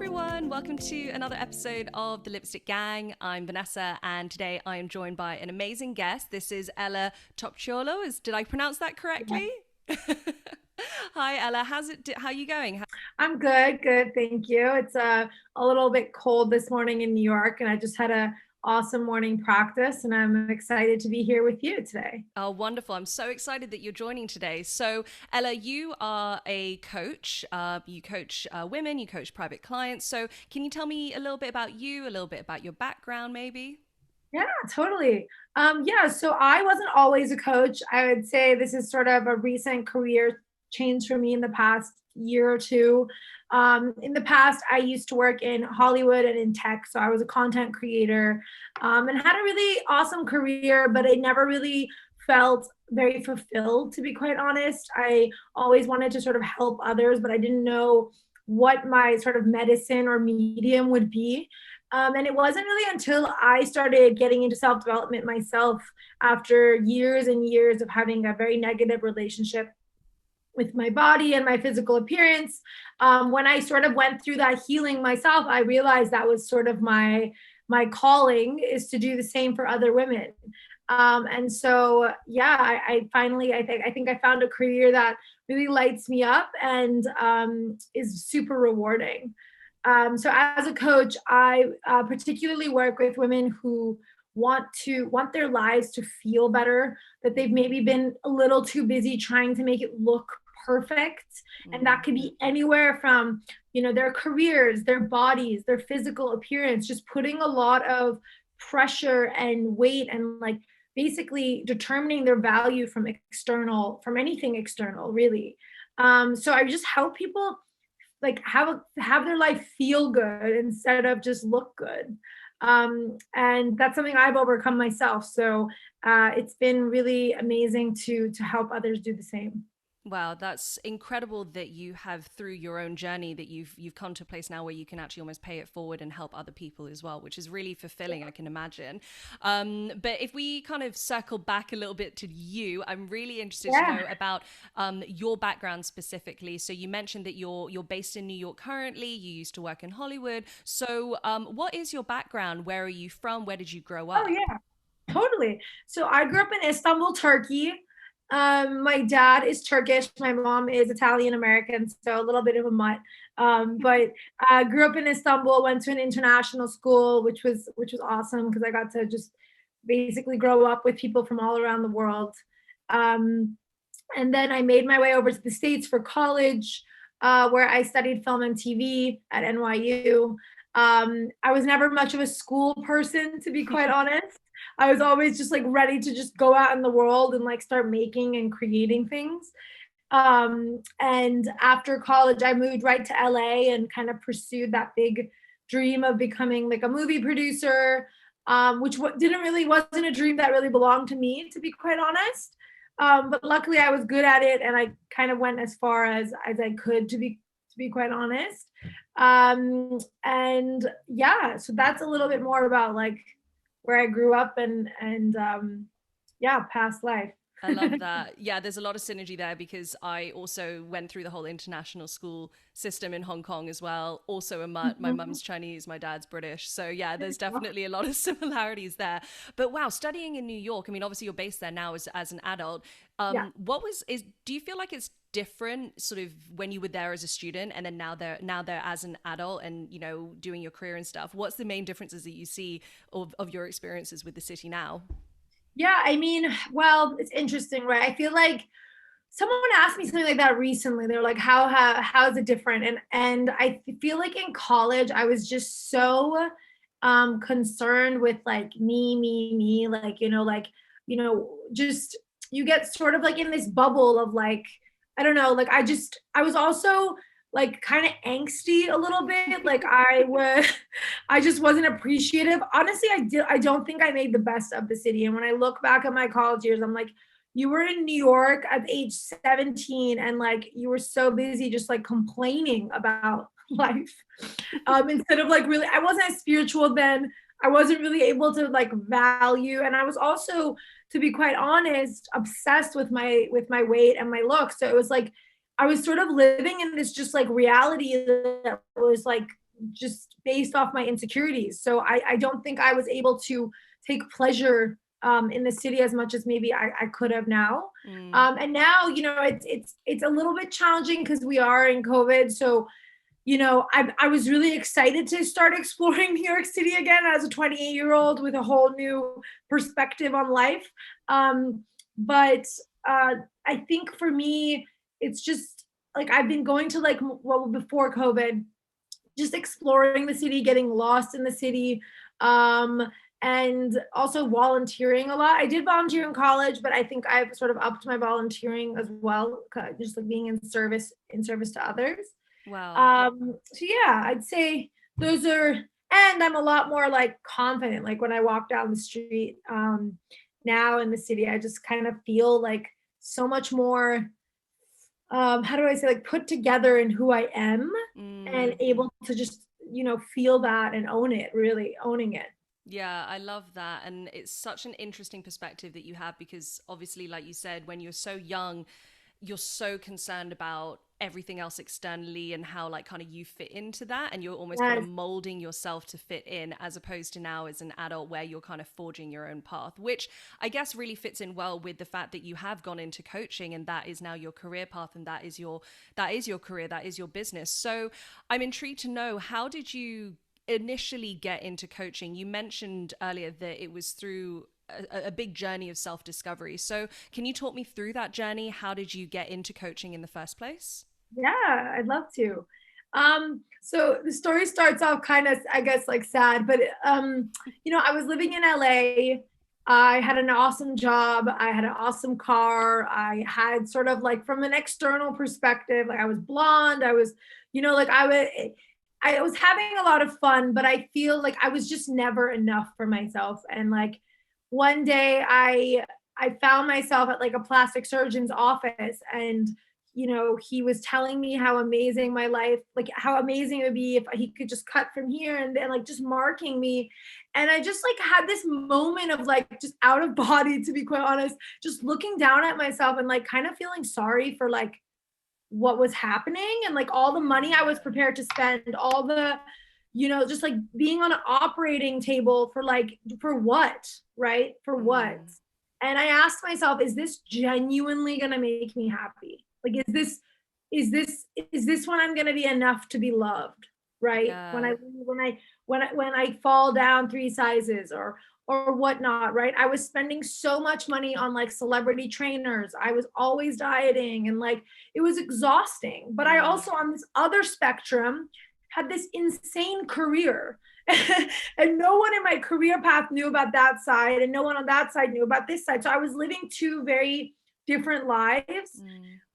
everyone, welcome to another episode of the Lipstick Gang. I'm Vanessa, and today I am joined by an amazing guest. This is Ela Topcuoglu. Did I pronounce that correctly? Hi Ella, how are you going? I'm good, thank you. It's a little bit cold this morning in New York, and I just had a awesome morning practice, and I'm excited to be here with you today. Oh, wonderful. I'm so excited that you're joining today. So, Ella, you are a coach. You coach women, you coach private clients. So, can you tell me a little bit about you, a little bit about your background, maybe? Yeah, totally. Yeah, so I wasn't always a coach. I would say this is sort of a recent career change for me in the past year or two. In the past, I used to work in Hollywood and in tech. So I was a content creator and had a really awesome career, but I never really felt very fulfilled, to be quite honest. I always wanted to sort of help others, but I didn't know what my sort of medicine or medium would be. And it wasn't really until I started getting into self development myself after years and years of having a very negative relationship with my body and my physical appearance. When I sort of went through that healing myself, I realized that was sort of my calling, is to do the same for other women. And so, yeah, I finally, I think I found a career that really lights me up and is super rewarding. So as a coach, I particularly work with women who want their lives to feel better, that they've maybe been a little too busy trying to make it look perfect. And that could be anywhere from, their careers, their bodies, their physical appearance, just putting a lot of pressure and weight and like basically determining their value from anything external, really. So I just help people like have their life feel good instead of just look good. And that's something I've overcome myself. So it's been really amazing to help others do the same. Wow, that's incredible that you have, through your own journey, that you've come to a place now where you can actually almost pay it forward and help other people as well, which is really fulfilling, I can imagine. But if we kind of circle back a little bit to you, I'm really interested to Yeah. know about your background specifically. So you mentioned that you're based in New York currently. You used to work in Hollywood. So what is your background? Where are you from? Where did you grow Oh up? yeah. Totally. So I grew up in Istanbul, Turkey. My dad is Turkish. My mom is Italian American, so a little bit of a mutt. But I grew up in Istanbul. Went to an international school, which was awesome because I got to just basically grow up with people from all around the world. Um, and then I made my way over to the States for college, where I studied film and TV at NYU. I was never much of a school person, to be quite honest. I was always just like ready to just go out in the world and like start making and creating things. And after college, I moved right to LA and kind of pursued that big dream of becoming like a movie producer, which didn't really wasn't a dream that really belonged to me, to be quite honest. But luckily, I was good at it, and I kind of went as far as I could, to be quite honest. And yeah, so that's a little bit more about like where I grew up and yeah, past life. I love that. Yeah, there's a lot of synergy there because I also went through the whole international school system in Hong Kong as well. Also a mutt. My mum's Chinese, my dad's British. So yeah, there's definitely a lot of similarities there. But wow, studying in New York, I mean, obviously you're based there now as an adult. Yeah. Do you feel like it's different sort of when you were there as a student and then now there as an adult and doing your career and stuff? What's the main differences that you see of your experiences with the city now? Yeah, I mean, well, it's interesting, right? I feel like someone asked me something like that recently. They're like, how is it different? And I feel like in college I was just so concerned with like me, like, just you get sort of like in this bubble of like, I don't know, like I was also like kind of angsty a little bit. Like I just wasn't appreciative. Honestly, I don't think I made the best of the city. And when I look back at my college years, I'm like, you were in New York at age 17 and like you were so busy just like complaining about life. Instead of like really, I wasn't as spiritual then. I wasn't really able to like value. And I was also, to be quite honest, obsessed with my weight and my look. So it was like I was sort of living in this just like reality that was like just based off my insecurities. So I don't think I was able to take pleasure in the city as much as maybe I could have now. And now, it's a little bit challenging because we are in COVID. So, I was really excited to start exploring New York City again as a 28-year-old with a whole new perspective on life. But I think for me, it's just like I've been going to well, before COVID, just exploring the city, getting lost in the city, and also volunteering a lot. I did volunteer in college, but I think I've sort of upped my volunteering as well, just like being in service to others. Wow. So yeah, I'd say those are, and I'm a lot more like confident. Like when I walk down the street, now in the city, I just kind of feel like so much more, how do I say, like put together in who I am and able to just, feel that and own it, really owning it. Yeah, I love that. And it's such an interesting perspective that you have because obviously, like you said, when you're so young, you're so concerned about everything else externally and how like kind of you fit into that, and you're almost kind of Yes. molding yourself to fit in, as opposed to now as an adult where you're kind of forging your own path, which I guess really fits in well with the fact that you have gone into coaching and that is now your career path, and that is your career, that is your business. So I'm intrigued to know, how did you initially get into coaching? You mentioned earlier that it was through a big journey of self-discovery. So can you talk me through that journey? How did you get into coaching in the first place? Yeah, I'd love to. So the story starts off kind of, I guess, like sad, but I was living in LA. I had an awesome job. I had an awesome car. I had sort of like from an external perspective, like I was blonde. I was, like I was having a lot of fun, but I feel like I was just never enough for myself. And like one day I found myself at like a plastic surgeon's office, and he was telling me how amazing my life, like how amazing it would be if he could just cut from here and then, like just marking me. And I just like had this moment of like just out of body, to be quite honest, just looking down at myself and like kind of feeling sorry for like what was happening and like all the money I was prepared to spend, all the, just like being on an operating table for like, for what, right? For what? And I asked myself, is this genuinely going to make me happy? Like, is this when I'm going to be enough to be loved? Right. Yeah. When I fall down 3 sizes or whatnot, right? I was spending so much money on like celebrity trainers. I was always dieting and like it was exhausting. But I also, on this other spectrum, had this insane career. And no one in my career path knew about that side, and no one on that side knew about this side. So I was living two very different lives.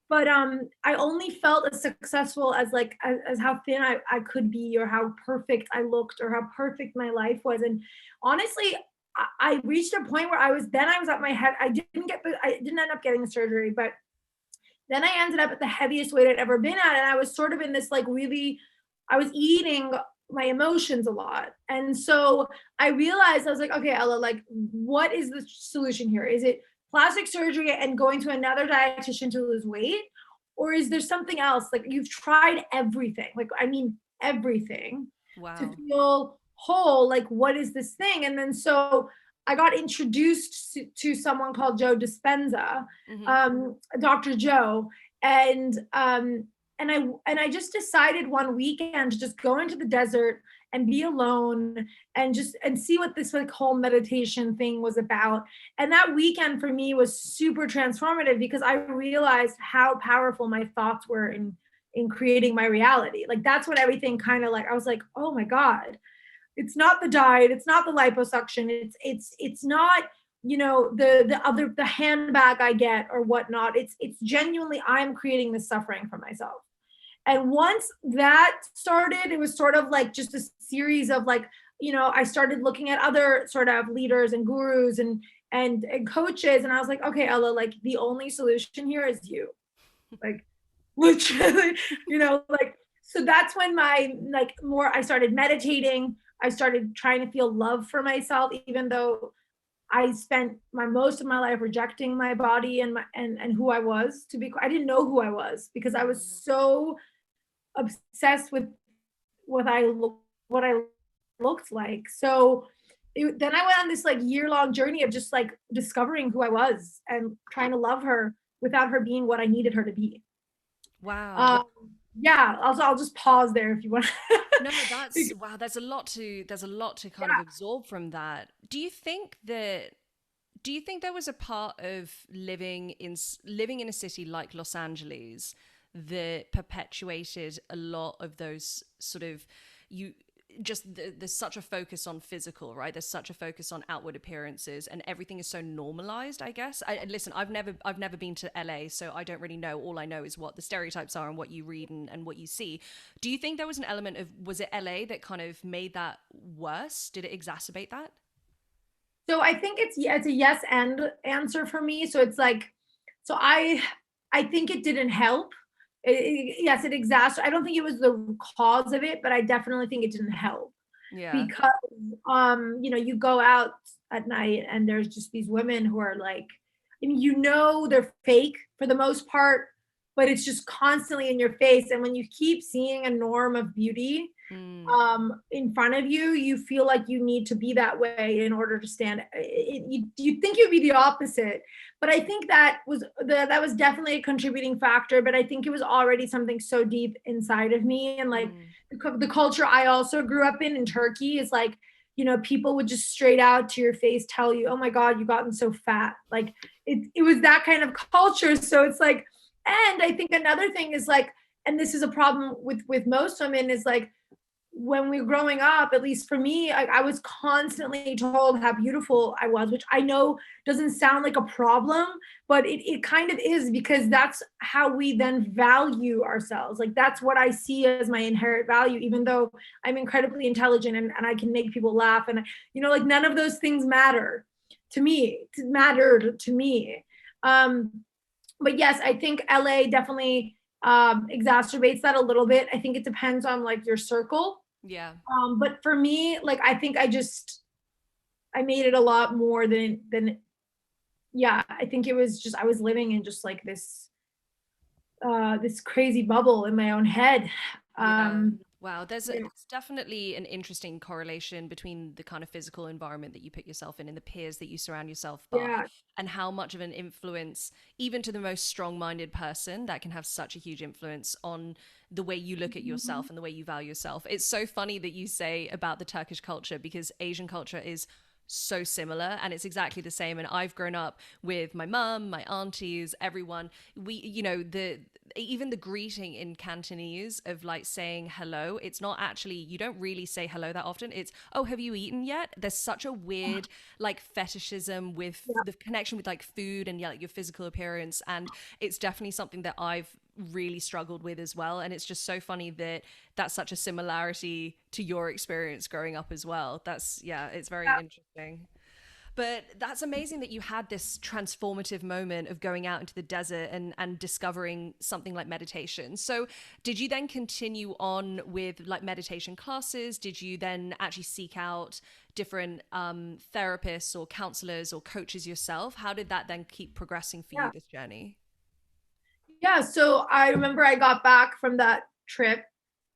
But I only felt as successful as like as how thin I could be, or how perfect I looked, or how perfect my life was. And honestly, I reached a point where I was at my head. I didn't end up getting the surgery, but then I ended up at the heaviest weight I'd ever been at. And I was sort of in this like really, I was eating my emotions a lot. And so I realized, I was like, okay, Ella, like, what is the solution here? Is it plastic surgery and going to another dietitian to lose weight? Or is there something else? Like, you've tried everything, like, I mean, everything to Wow. feel whole. Like, what is this thing? And then so I got introduced to someone called Joe Dispenza, Dr. Joe. And I just decided one weekend to just go into the desert and be alone and see what this like whole meditation thing was about. And that weekend for me was super transformative because I realized how powerful my thoughts were in creating my reality. Like that's what everything kind of like, I was like, oh my God, it's not the diet, it's not the liposuction, it's not, the handbag I get or whatnot. It's genuinely, I'm creating this suffering for myself. And once that started, it was sort of like just a series of like, I started looking at other sort of leaders and gurus and coaches. And I was like, okay, Ella, like the only solution here is you. Like literally, like, so that's when I started meditating. I started trying to feel love for myself, even though I spent most of my life rejecting my body and who I was. I didn't know who I was because I was so obsessed with what I looked like. So then I went on this like year-long journey of just like discovering who I was and trying to love her without her being what I needed her to be. Wow. Um, yeah, I'll just pause there if you want. No, that's wow, there's a lot to kind of Yeah. absorb from that. Do you think there was a part of living in a city like Los Angeles that perpetuated a lot of those sort of you there's such a focus on physical, right? There's such a focus on outward appearances, and everything is so normalized, I guess. Listen, I've never been to LA, so I don't really know. All I know is what the stereotypes are and what you read and what you see. Do you think there was an element of, was it LA that kind of made that worse? Did it exacerbate that? So I think it's a yes and answer for me. So it's like, so I think it didn't help. Yes, it exacerbated. I don't think it was the cause of it, but I definitely think it didn't help Yeah. because you go out at night and there's just these women who are like, I mean, they're fake for the most part, but it's just constantly in your face. And when you keep seeing a norm of beauty Mm. in front of you, you feel like you need to be that way in order to stand. You think you'd be the opposite, but I think that was definitely a contributing factor. But I think it was already something so deep inside of me, and like Mm. the culture I also grew up in Turkey is like, people would just straight out to your face tell you, "Oh my God, you've gotten so fat." Like it was that kind of culture. So it's like, and I think another thing is like, and this is a problem with most women is like when we were growing up, at least for me, I was constantly told how beautiful I was, which I know doesn't sound like a problem, but it kind of is because that's how we then value ourselves. Like that's what I see as my inherent value, even though I'm incredibly intelligent and I can make people laugh. And, like none of those things mattered to me. Um, but yes, I think LA definitely exacerbates that a little bit. I think it depends on like your circle, Yeah. but for me, like I think I made it a lot more than yeah. I think it was just I was living in just like this crazy bubble in my own head. Yeah. Um, Wow. yeah, There's definitely an interesting correlation between the kind of physical environment that you put yourself in and the peers that you surround yourself by, yeah, and how much of an influence, even to the most strong-minded person, that can have such a huge influence on the way you look at yourself and the way you value yourself. It's so funny that you say about the Turkish culture because Asian culture is so similar and it's exactly the same. And I've grown up with my mum, my aunties, everyone. The even the greeting in Cantonese of like saying hello, it's not actually, you don't really say hello that often. It's, oh, have you eaten yet? There's such a weird like fetishism with yeah, the connection with like food and, yeah, like your physical appearance. And it's definitely something that I've really struggled with as well. And it's just so funny that that's such a similarity to your experience growing up as well. That's, yeah, it's very yeah. interesting. But that's amazing that you had this transformative moment of going out into the desert and discovering something like meditation. So, did you then continue on with like meditation classes? Did you then actually seek out different therapists or counselors or coaches yourself? How did that then keep progressing for you, Yeah. this journey? Yeah, so I remember I got back from that trip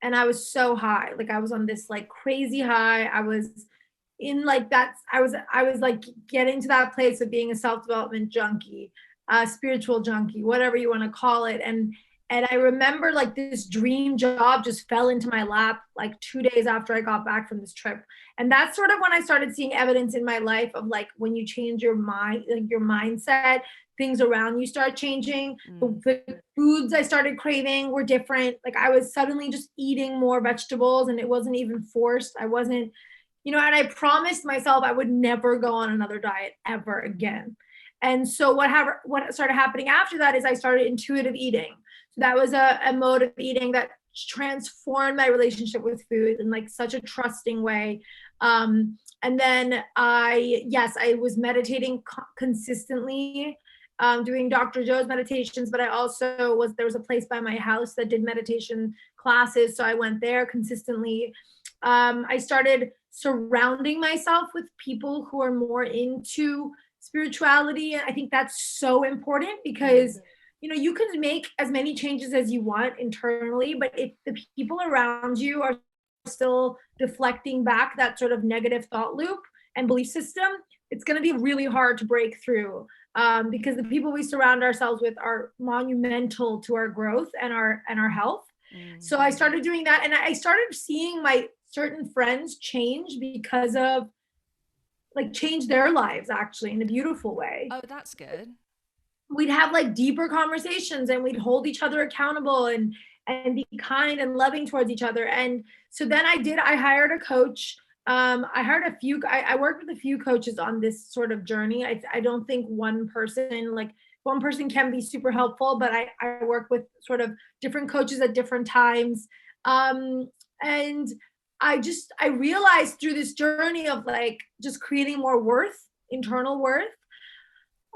and I was so high. Like I was on this like crazy high. I was in like that I was like getting to that place of being a self-development junkie, spiritual junkie, whatever you want to call it. And I remember like this dream job just fell into my lap like 2 days after I got back from this trip. And that's sort of when I started seeing evidence in my life of like when you change your mind, like your mindset, things around you start changing. Mm. The foods I started craving were different. Like I was suddenly just eating more vegetables and it wasn't even forced. I wasn't, and I promised myself I would never go on another diet ever again. And so what started happening after that is I started intuitive eating. So that was a mode of eating that transformed my relationship with food in like such a trusting way. And then I was meditating consistently, doing Dr. Joe's meditations, but there was a place by my house that did meditation classes. So I went there consistently. I started surrounding myself with people who are more into spirituality. And I think that's so important Mm. because you can make as many changes as you want internally, but if the people around you are still deflecting back that sort of negative thought loop and belief system, it's going to be really hard to break through, because the people we surround ourselves with are monumental to our growth and our health. So I Mm-hmm. started doing that, and I started seeing my certain friends change because of like change their lives actually in a beautiful way. Oh, that's good. We'd have like deeper conversations and we'd hold each other accountable and be kind and loving towards each other. And so then I hired a coach. I hired a few, I worked with a few coaches on this sort of journey. I don't think one person can be super helpful, but I work with sort of different coaches at different times. And I realized through this journey of like just creating more worth, internal worth,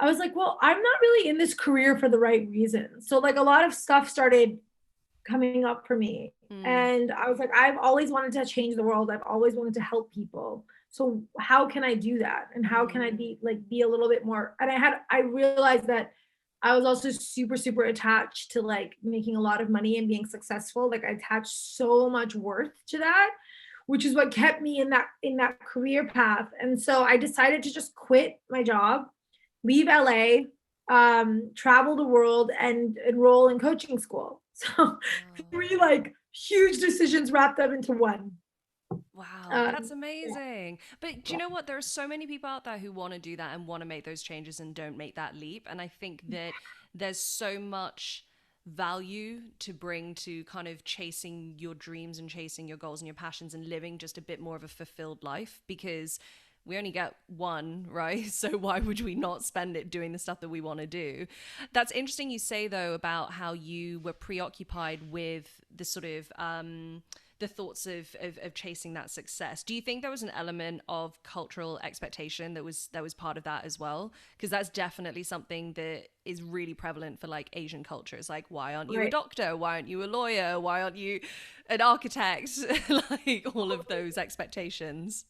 I was like, well, I'm not really in this career for the right reason. So like a lot of stuff started coming up for me. Mm. And I was like, I've always wanted to change the world. I've always wanted to help people. So how can I do that? And how can I Mm. be a little bit more? And I realized that I was also super, super attached to like making a lot of money and being successful. Like I attached so much worth to that, which is what kept me in that career path. And so I decided to just quit my job, leave LA, travel the world, and enroll in coaching school. So Wow. three like huge decisions wrapped up into one. Wow, that's Um, yeah, amazing. But do you know what? There are so many people out there who want to do that and want to make those changes and don't make that leap. And I think that there's so much value to bring to kind of chasing your dreams and chasing your goals and your passions and living just a bit more of a fulfilled life, because we only get one, right? So why would we not spend it doing the stuff that we want to do? That's interesting you say though about how you were preoccupied with the sort of the thoughts of chasing that success. Do you think there was an element of cultural expectation that was part of that as well? Because that's definitely something that is really prevalent for like Asian cultures. Like, why aren't you a right. doctor? Why aren't you a lawyer? Why aren't you an architect? Like all of those expectations.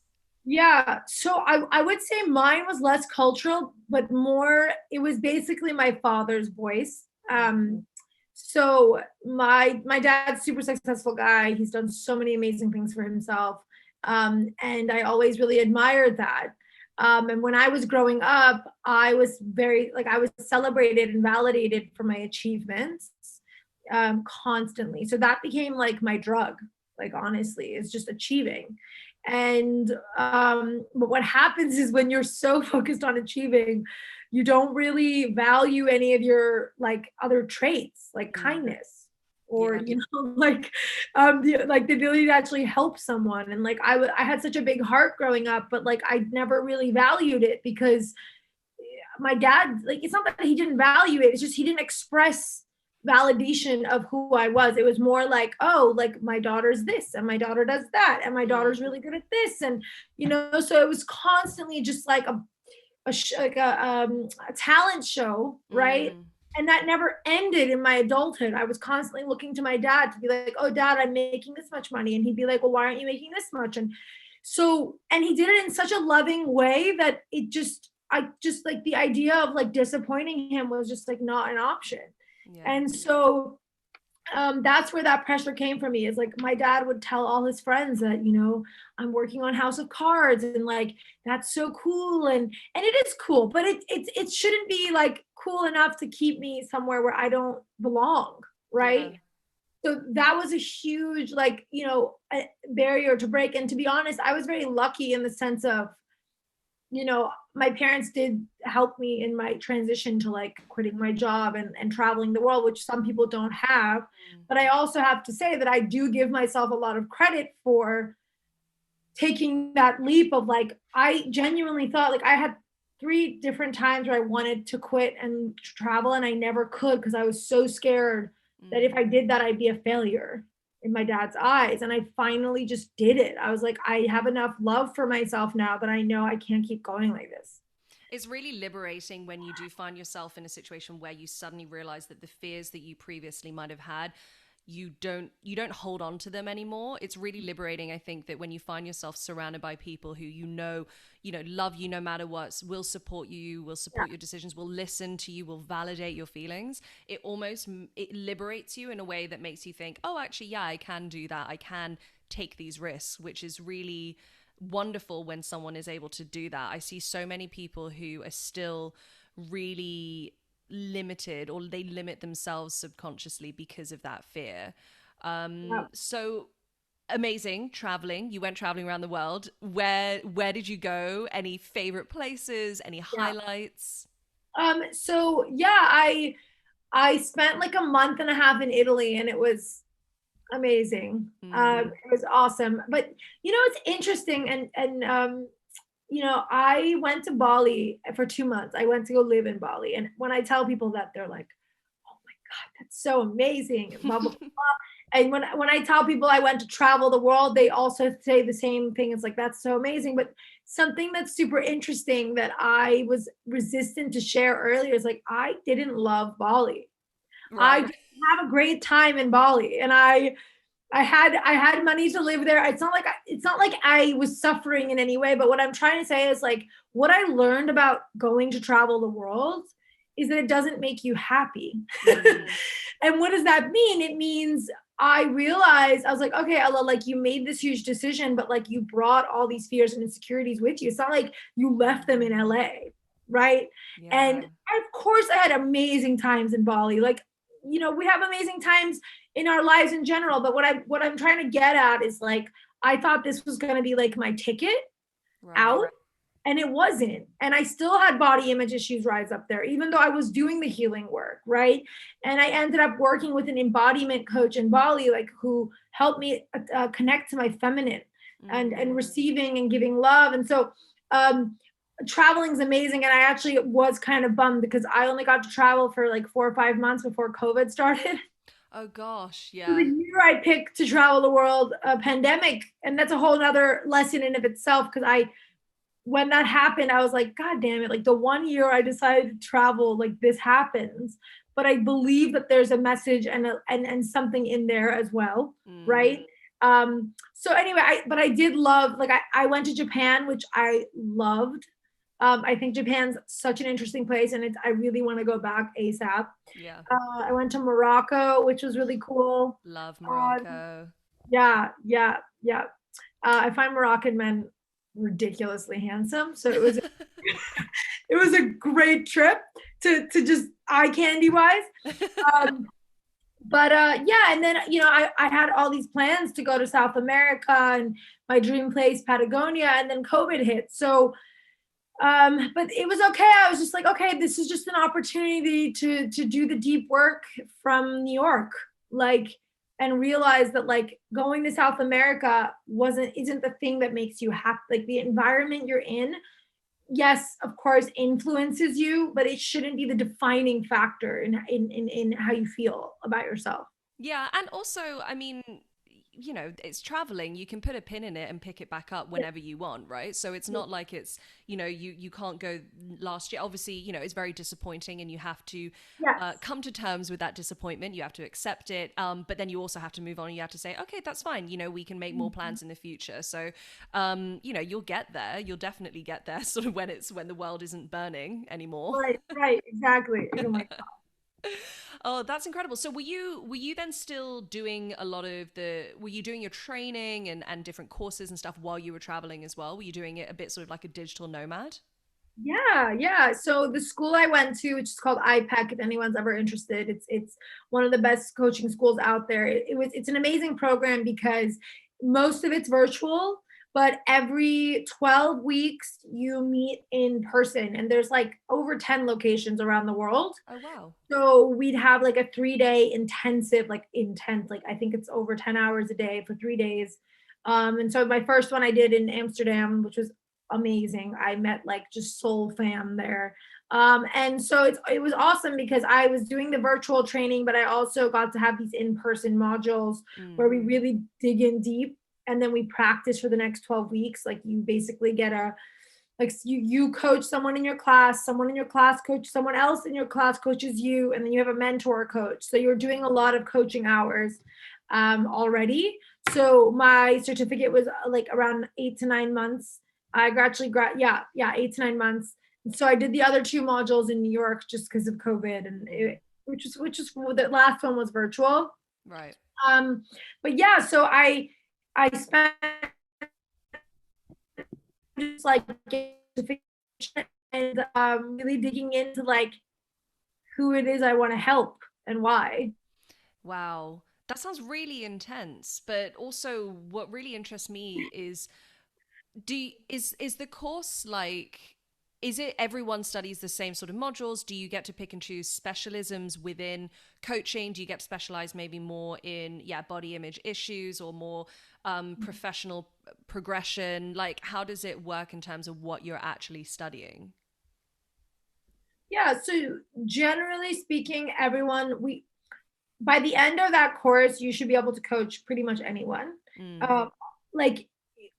Yeah. So I would say mine was less cultural, but more, it was basically my father's voice. So my dad's super successful guy. He's done so many amazing things for himself. And I always really admired that. And when I was growing up, I was very like I was celebrated and validated for my achievements constantly. So that became like my drug, like honestly, it's just achieving. And but what happens is when you're so focused on achieving, you don't really value any of your like other traits, like Mm. kindness or Yeah. like like the ability to actually help someone. And like I had such a big heart growing up, but like I never really valued it because my dad, like, it's not that he didn't value it, it's just he didn't express validation of who I was. It was more like, oh, like my daughter's this and my daughter does that and my Mm. daughter's really good at this. And, so it was constantly just like a talent show, right? Mm. And that never ended in my adulthood. I was constantly looking to my dad to be like, oh, dad, I'm making this much money. And he'd be like, well, why aren't you making this much? And so, and he did it in such a loving way that I just like the idea of like disappointing him was just like not an option. Yeah. And so that's where that pressure came from me, is like my dad would tell all his friends that, I'm working on House of Cards and like that's so cool. And it is cool, but it shouldn't be like cool enough to keep me somewhere where I don't belong, Yeah. right? So that was a huge like, a barrier to break. And to be honest, I was very lucky in the sense of, my parents did help me in my transition to like quitting my job and traveling the world, which some people don't have. Mm. But I also have to say that I do give myself a lot of credit for taking that leap of like, I genuinely thought like I had three different times where I wanted to quit and travel and I never could because I was so scared that if Mm. I did that, I'd be a failure in my dad's eyes. And I finally just did it. I was like, I have enough love for myself now that I know I can't keep going like this. It's really liberating when you do find yourself in a situation where you suddenly realize that the fears that you previously might have had, you don't hold on to them anymore. It's really liberating, I think, that when you find yourself surrounded by people who love you no matter what, will support you, will Yeah. support your decisions, will listen to you, will validate your feelings. It liberates you in a way that makes you think, oh, actually, yeah, I can do that. I can take these risks, which is really wonderful when someone is able to do that. I see so many people who are still really limited, or they limit themselves subconsciously because of that fear. Yeah. So amazing traveling. You went traveling around the world. Where did you go? Any favorite places? Any Yeah. highlights? So yeah, I spent like a month and a half in Italy, and it was amazing. Mm. It was awesome. But it's interesting, and I went to Bali for 2 months. I went to go live in Bali, and when I tell people that, they're like, "Oh my God, that's so amazing!" And blah blah blah. And when I tell people I went to travel the world, they also say the same thing. It's like, that's so amazing. But something that's super interesting that I was resistant to share earlier is like, I didn't love Bali. I Right. didn't have a great time in Bali, and I had money to live there. It's not like I was suffering in any way, but what I'm trying to say is like, what I learned about going to travel the world is that it doesn't make you happy. Mm. And what does that mean? It means I realized, I was like, okay, Ella, like, you made this huge decision, but like, you brought all these fears and insecurities with you. It's not like you left them in LA, right? And Yeah. of course I had amazing times in Bali. Like, we have amazing times in our lives in general, but what I'm trying to get at is like, I thought this was going to be like my ticket Right. out, and it wasn't. And I still had body image issues rise up there, even though I was doing the healing work, right? And I ended up working with an embodiment coach in Bali, like, who helped me connect to my feminine, and Mm. receiving and giving love. And so traveling is amazing. And I actually was kind of bummed because I only got to travel for like 4 or 5 months before COVID started. Oh gosh, So the yeah. year I picked to travel the world, a pandemic, and that's a whole other lesson in of itself, because when that happened, I was like, God damn it. Like, the one year I decided to travel, like, this happens. But I believe that there's a message and something in there as well. Mm. Right. So anyway, but I did love, like, I went to Japan, which I loved. I think Japan's such an interesting place, and I really want to go back ASAP. Yeah. I went to Morocco, which was really cool. Love Um, Morocco. yeah, yeah, yeah. I find Moroccan men ridiculously handsome, so it was a great trip to just eye candy wise. Um, but yeah, and then I had all these plans to go to South America and my dream place Patagonia, and then COVID hit. So but it was okay. I was just like, okay, this is just an opportunity to do the deep work from New York, like, and realize that, like, going to South America isn't the thing that makes you happy. Like, the environment you're in, yes, of course, influences you, but it shouldn't be the defining factor in how you feel about yourself. Yeah, and also, I mean, it's traveling. You can put a pin in it and pick it back up whenever you want, right? So it's not like it's, you can't go last year. Obviously, it's very disappointing, and you have to Yes. come to terms with that disappointment. You have to accept it, but then you also have to move on. You have to say, okay, that's fine. We can make more plans in the future. So, you'll get there. You'll definitely get there. Sort of when the world isn't burning anymore. Right, right, exactly. Oh my Oh, that's incredible. So were you then still doing a lot of were you doing your training and different courses and stuff while you were traveling as well? Were you doing it a bit sort of like a digital nomad? Yeah, yeah. So the school I went to, which is called IPEC, if anyone's ever interested, it's one of the best coaching schools out there. It's an amazing program because most of it's virtual, but every 12 weeks you meet in person, and there's like over 10 locations around the world. Oh wow. So we'd have like a 3 day intensive, like intense, like I think it's over 10 hours a day for 3 days. And so my first one I did in Amsterdam, which was amazing. I met like just soul fam there. And so it was awesome because I was doing the virtual training, but I also got to have these in-person modules Mm. where we really dig in deep, and then we practice for the next 12 weeks. Like, you basically get a, like, you coach someone in your class, someone in your class coach someone else in your class coaches you, and then you have a mentor coach, so you're doing a lot of coaching hours already. So my certificate was like around 8 to 9 months. I actually yeah, 8 to 9 months. So I did the other two modules in New York just because of COVID, and Mm. which is the last one was virtual. Right. um but yeah, so I spent just like and really digging into like who it is I want to help and why. Wow. That sounds really intense, but also what really interests me is is the course like, is it everyone studies the same sort of modules? Do you get to pick and choose specialisms within coaching? Do you get to specialize maybe more in, yeah, body image issues, or more professional progression? Like, how does it work in terms of what you're actually studying? Yeah, so generally speaking, everyone we by the end of that course, you should be able to coach pretty much anyone. Mm, Um, like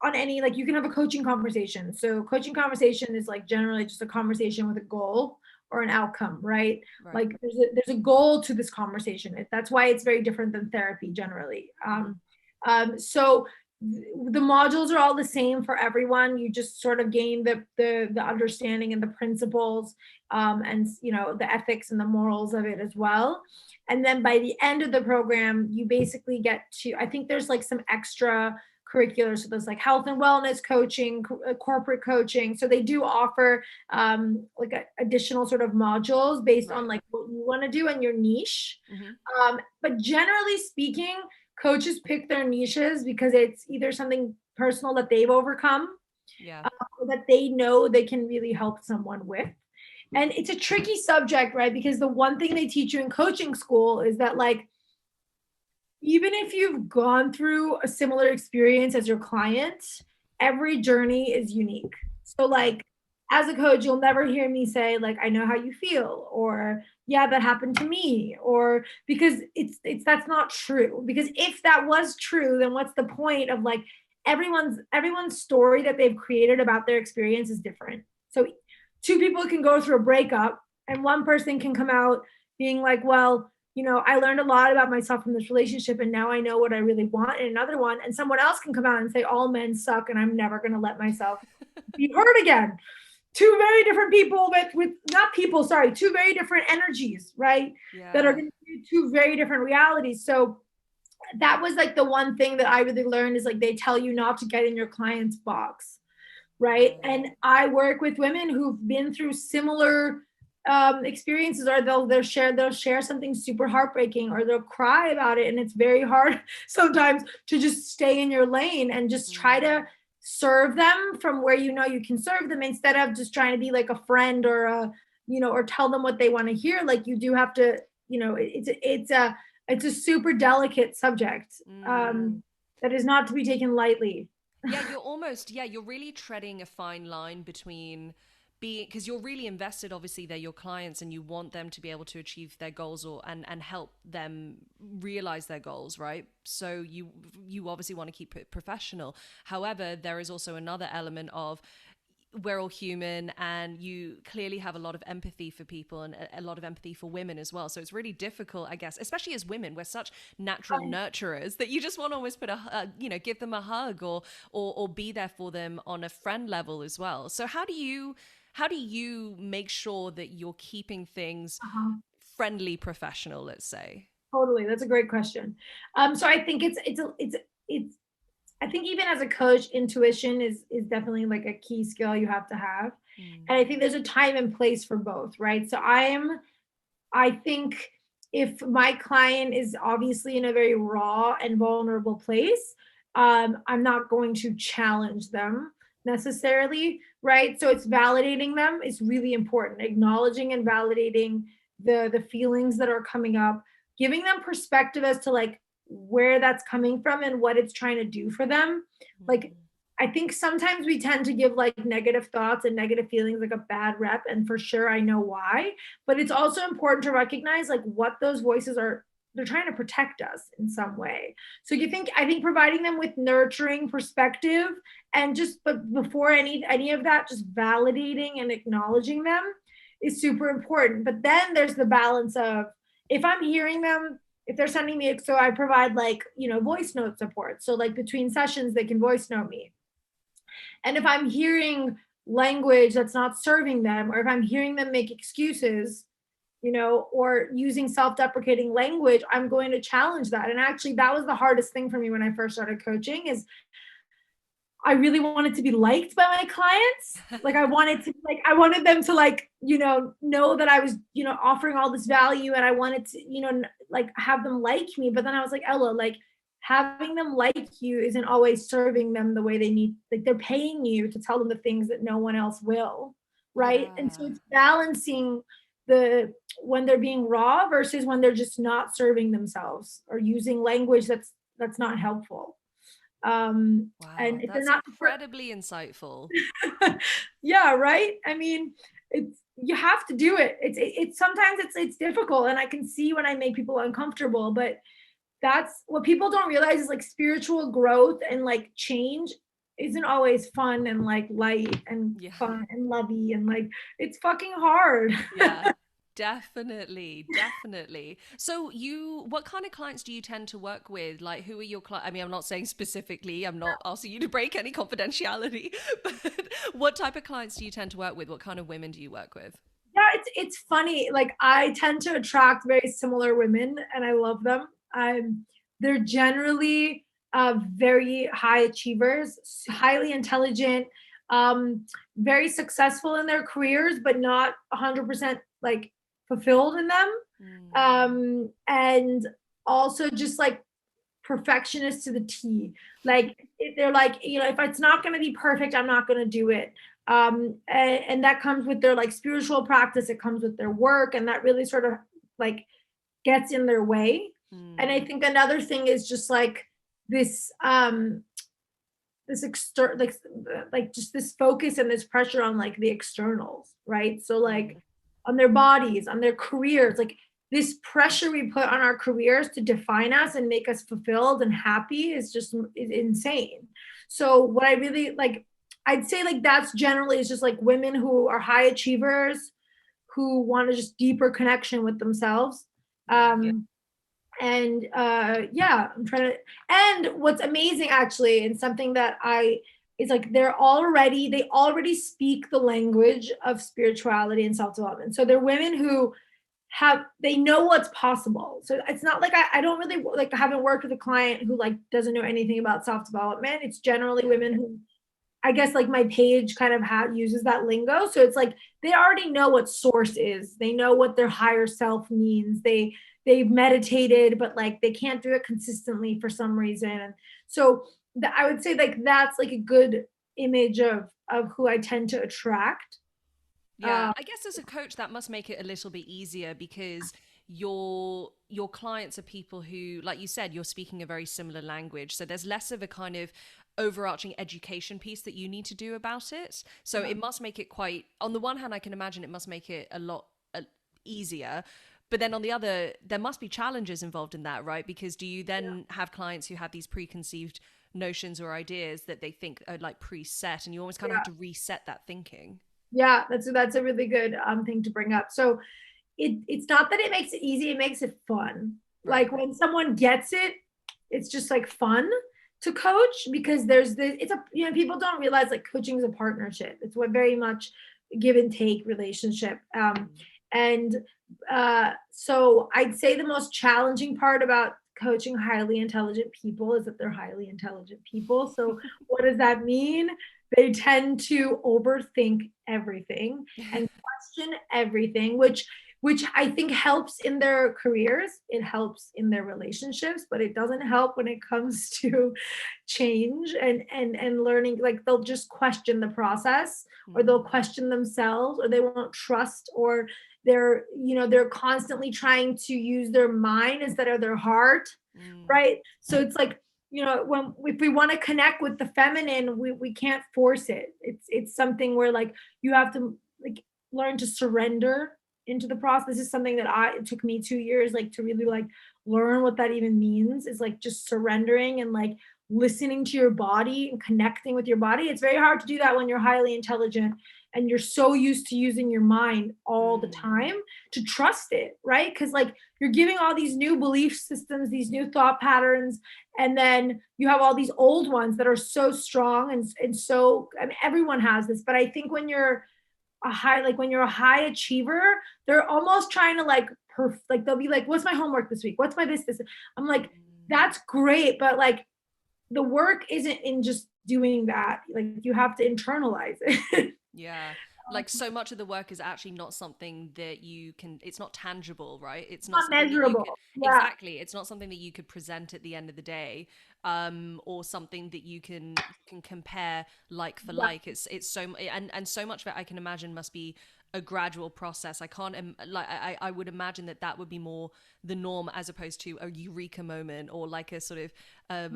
on any like you can have a coaching conversation. So coaching conversation is like generally just a conversation with a goal or an outcome, right? right. Like there's a goal to this conversation. That's why it's very different than therapy generally. Mm-hmm. So the modules are all the same for everyone. You just sort of gain the understanding and the principles, and you know the ethics and the morals of it as well. And then by the end of the program, you basically get to, I think there's like some extra curriculars. So there's like health and wellness coaching, corporate coaching. So they do offer like additional sort of modules based on Right. like what you want to do and your niche. Mm-hmm. But generally speaking, coaches pick their niches because it's either something personal that they've overcome, Yeah. or that they know they can really help someone with. And it's a tricky subject, right? Because the one thing they teach you in coaching school is that, like, even if you've gone through a similar experience as your client, every journey is unique. So, Right. like, as a coach, you'll never hear me say, like, I know how you feel, or yeah, that happened to me, or because it's that's not true. Because if that was true, then what's the point of like everyone's story that they've created about their experience is different. So two people can go through a breakup and one person can come out being like, well, you know, I learned a lot about myself from this relationship and now I know what I really want. And another one, and someone else can come out and say, all men suck and I'm never going to let myself be hurt again. Two very different people with not people, sorry, two very different energies, right? That are Yeah. going to be two very different realities. So that was like the one thing that I really learned is like they tell you not to get in your client's box, right? Right. And I work with women who've been through similar experiences, or they'll share something super heartbreaking, or they'll cry about it, and it's very hard sometimes to just stay in your lane and just try Mm. to serve them from where you know you can serve them instead of just trying to be like a friend or a or tell them what they want to hear. Like you do have to, it's a super delicate subject, Mm. that is not to be taken lightly. Yeah, you're almost, yeah, you're really treading a fine line between being, because you're really invested, obviously they're your clients and you want them to be able to achieve their goals, or and help them realize their goals, right? So you obviously want to keep it professional. However, there is also another element of, we're all human, and you clearly have a lot of empathy for people, and a lot of empathy for women as well. So it's really difficult, I guess, especially as women. We're such natural nurturers that you just want to always put give them a hug, or be there for them on a friend level as well. So how do you make sure that you're keeping things Uh-huh. friendly, professional, let's say? Totally, that's a great question. So I think it's I think even as a coach, intuition is definitely like a key skill you have to have, Mm. and I think there's a time and place for both, right? So I think if my client is obviously in a very raw and vulnerable place, I'm not going to challenge them necessarily, right? So it's validating them is really important, acknowledging and validating the feelings that are coming up, giving them perspective as to like where that's coming from and what it's trying to do for them. Like Mm. I think sometimes we tend to give like negative thoughts and negative feelings like a bad rep, and for sure I know why, but it's also important to recognize like what those voices are. They're trying to protect us in some way. So I think providing them with nurturing perspective, and just but before any of that, just validating and acknowledging them is super important. But then there's the balance of, if I'm hearing them, if they're sending me, so I provide like voice note support, so like between sessions they can voice note me, and if I'm hearing language that's not serving them, or if I'm hearing them make excuses, or using self-deprecating language, I'm going to challenge that. And actually, that was the hardest thing for me when I first started coaching, is I really wanted to be liked by my clients. Like I wanted them to know that I was, offering all this value, and I wanted to, like have them like me. But then I was like, Ella, like having them like you isn't always serving them the way they need. Like they're paying you to tell them the things that no one else will. Right. And so Yeah. it's balancing when they're being raw versus when they're just not serving themselves or using language that's not helpful. Wow, And if they're that's not, incredibly insightful. yeah, right. I mean, you have to do it. It's sometimes it's difficult, and I can see when I make people uncomfortable, but that's what people don't realize is like spiritual growth and like change isn't always fun and like light and Yeah. fun and lovey, and like it's fucking hard. Yeah. Definitely, definitely. So what kind of clients do you tend to work with? Like, who are your clients? I mean, I'm not saying specifically, I'm not asking you to break any confidentiality, but what type of clients do you tend to work with? What kind of women do you work with? Yeah, it's funny. Like I tend to attract very similar women, and I love them. They're generally very high achievers, highly intelligent, very successful in their careers, but not 100% like fulfilled in them. Mm, And also just like perfectionists to the T. Like they're like, if it's not going to be perfect, I'm not going to do it. And that comes with their like spiritual practice. It comes with their work, and that really sort of like gets in their way. And I mm, think another thing is just like this this like just this focus and this pressure on like the externals, right? So like mm. on their bodies, on their careers, like this pressure we put on our careers to define us and make us fulfilled and happy is insane. So what I really like, I'd say like that's generally is just like women who are high achievers who want to just deeper connection with themselves. Yeah. And yeah, I'm trying to, and what's amazing actually, and something that I is like they already speak the language of spirituality and self-development. So they're women who they know what's possible. So it's not like I don't really like, I haven't worked with a client who like doesn't know anything about self-development. It's generally Yeah. women who, I guess, like my page kind of uses that lingo. So it's like they already know what source is. They know what their higher self means. They've meditated, but like they can't do it consistently for some reason. And so I would say like that's like a good image of who I tend to attract. Yeah, Uh, I guess as a coach that must make it a little bit easier because your clients are people who, like you said, you're speaking a very similar language. So there's less of a kind of overarching education piece that you need to do about it. So yeah, it must make it quite, on the one hand, I can imagine it must make it a lot easier. But then on the other, there must be challenges involved in that, right? Because do you then have clients who have these preconceived notions or ideas that they think are like preset, and you almost kind of have yeah, to reset that thinking? yeah. That's a really good thing to bring up. So it's not that it makes it easy, it makes it fun. Right. Like when someone gets it, it's just like fun to coach, because there's this, it's a, people don't realize like coaching is a partnership. It's what very much give and take relationship. Mm. And so I'd say the most challenging part about coaching highly intelligent people is that they're highly intelligent people. So what does that mean? They tend to overthink everything and question everything, which I think helps in their careers, it helps in their relationships, but it doesn't help when it comes to change and learning. Like they'll just question the process, or they'll Mm. question themselves, or they won't trust, or they're constantly trying to use their mind instead of their heart, Mm. right? So it's like, when if we want to connect with the feminine, we can't force it. It's something where like you have to like learn to surrender into the process. This is something that it took me 2 years like to really like learn what that even means, is like just surrendering and like listening to your body and connecting with your body. It's very hard to do that when you're highly intelligent and you're so used to using your mind all the Mm. time, to trust it, right? Because like you're giving all these new belief systems, these new thought patterns, and then you have all these old ones that are so strong and so, I mean, everyone has this, but I think when you're a high, like when you're a high achiever, they're almost trying to like like they'll be like, what's my homework this week? What's my this? I'm like, that's great, but like the work isn't in just doing that. Like you have to internalize it. Yeah. Like so much of the work is actually not something that you can, it's not tangible, right? It's not Not something that you measurable. could, Yeah. exactly. It's not something that you could present at the end of the day, or something that you can compare like for Yeah. like. It's so, and so much of it I can imagine must be a gradual process. I can't, like, I would imagine that that would be more the norm as opposed to a eureka moment or like a sort of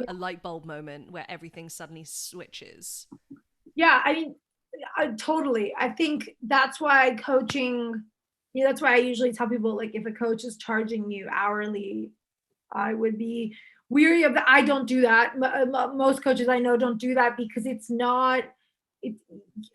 a light bulb moment where everything suddenly switches. Yeah, I mean, totally. I think that's why coaching, that's why I usually tell people like if a coach is charging you hourly, I would be weary of that. I don't do that. Most coaches I know don't do that because it's not. It,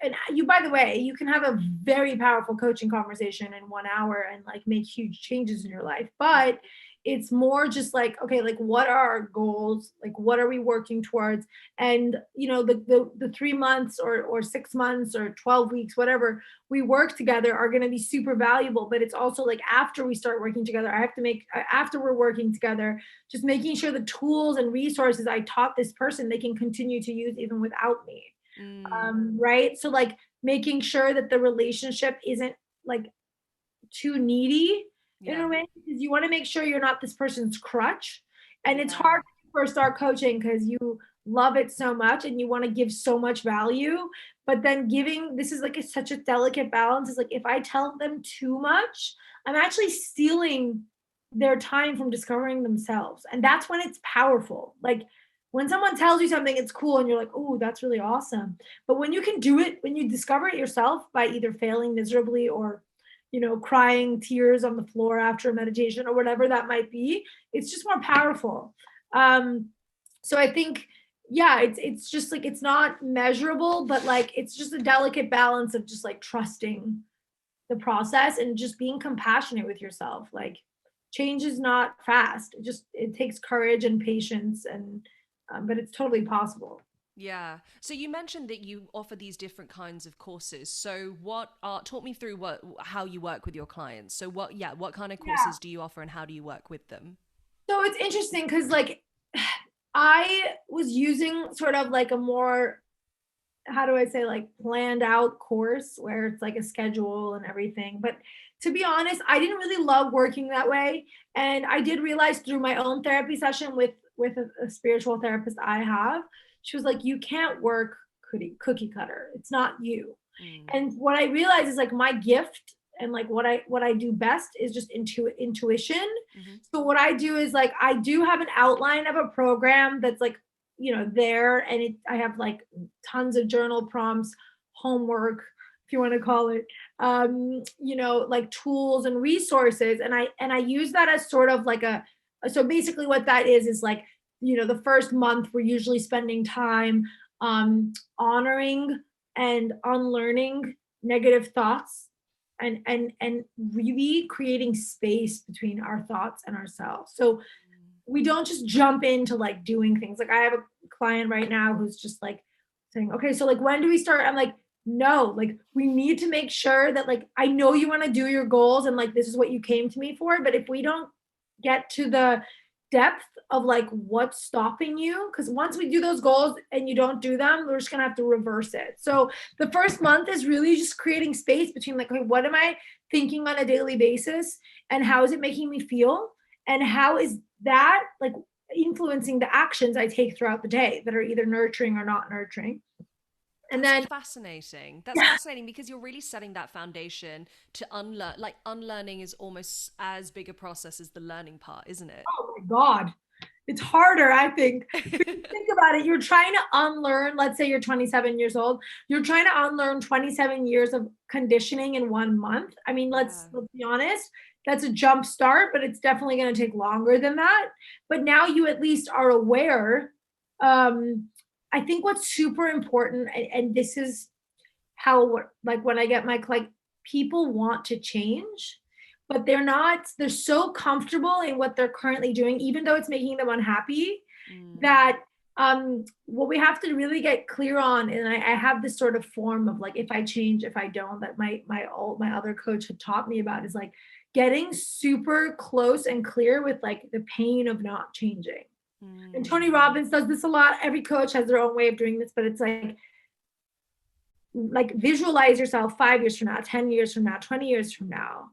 and you, by the way, you can have a very powerful coaching conversation in 1 hour and like make huge changes in your life. But it's more just like, okay, like what are our goals? Like what are we working towards? And the 3 months or 6 months or 12 weeks, whatever we work together are going to be super valuable. But it's also like after we start working together, I have to make after we're working together, just making sure the tools and resources I taught this person they can continue to use even without me. Mm, Right, so like making sure that the relationship isn't like too needy in yeah. a way because you want to make sure you're not this person's crutch. And it's Yeah. hard when you first start coaching because you love it so much and you want to give so much value, but then giving this is like such a delicate balance. Is like if I tell them too much, I'm actually stealing their time from discovering themselves, and that's when it's powerful. Like when someone tells you something, it's cool and you're like, oh, that's really awesome. But when you can do it, when you discover it yourself by either failing miserably or crying tears on the floor after a meditation or whatever that might be, it's just more powerful. So I think, yeah, it's just like it's not measurable, but like it's just a delicate balance of just like trusting the process and just being compassionate with yourself. Like change is not fast. It takes courage and patience, and but it's totally possible. Yeah. So you mentioned that you offer these different kinds of courses. So what are talk me through what how you work with your clients. So what kind of Yeah. courses do you offer and how do you work with them? So it's interesting because like I was using sort of like a more, how do I say, like planned out course where it's like a schedule and everything. But to be honest, I didn't really love working that way. And I did realize through my own therapy session with a spiritual therapist I have, she was like, you can't work cookie cutter. It's not you. Mm. And what I realized is like my gift and like what I do best is just intuition. Hmm. So what I do is like I do have an outline of a program that's like there, and I have like tons of journal prompts, homework, if you want to call it, like tools and resources, and I use that as sort of like a, so basically what that is like, the first month we're usually spending time honoring and unlearning negative thoughts, and really creating space between our thoughts and ourselves. So we don't just jump into like doing things. Like I have a client right now who's just like saying, okay, so like when do we start? I'm like, no, like we need to make sure that like I know you want to do your goals and like this is what you came to me for, but if we don't get to the depth of like what's stopping you, because once we do those goals and you don't do them, we're just gonna have to reverse it. So the first month is really just creating space between like, okay, what am I thinking on a daily basis and how is it making me feel, and how is that like influencing the actions I take throughout the day that are either nurturing or not nurturing. And That's then fascinating. That's fascinating because you're really setting that foundation to unlearn. Like unlearning is almost as big a process as the learning part, isn't it? oh my god, it's harder, I think. Think about it. You're trying to unlearn, let's say you're 27 years old, you're trying to unlearn 27 years of conditioning in 1 month. I mean, let's Yeah. let's be honest, that's a jump start, but it's definitely going to take longer than that. But now you at least are aware. um I think what's super important, and this is how, like when I get my, like, people want to change, but they're so comfortable in what they're currently doing, even though it's making them unhappy, Mm. that What we have to really get clear on, and I have this sort of form of like, if I change, if I don't, that my other coach had taught me about, is like getting super close and clear with like the pain of not changing. And Tony Mm. Robbins does this a lot. Every coach has their own way of doing this, but it's like visualize yourself 5 years from now, 10 years from now, 20 years from now.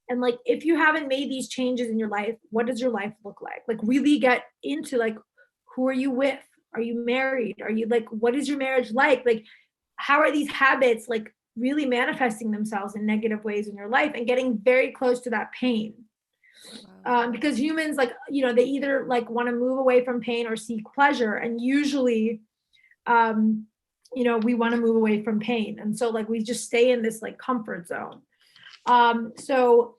And like, if you haven't made these changes in your life, what does your life look like? Like, really get into like, who are you with? Are you married? Are you like, what is your marriage like? Like, how are these habits like really manifesting themselves in negative ways in your life, and getting very close to that pain? Wow. Because humans, like, they either like want to move away from pain or seek pleasure. And usually, um, we want to move away from pain. And so like we just stay in this like comfort zone. So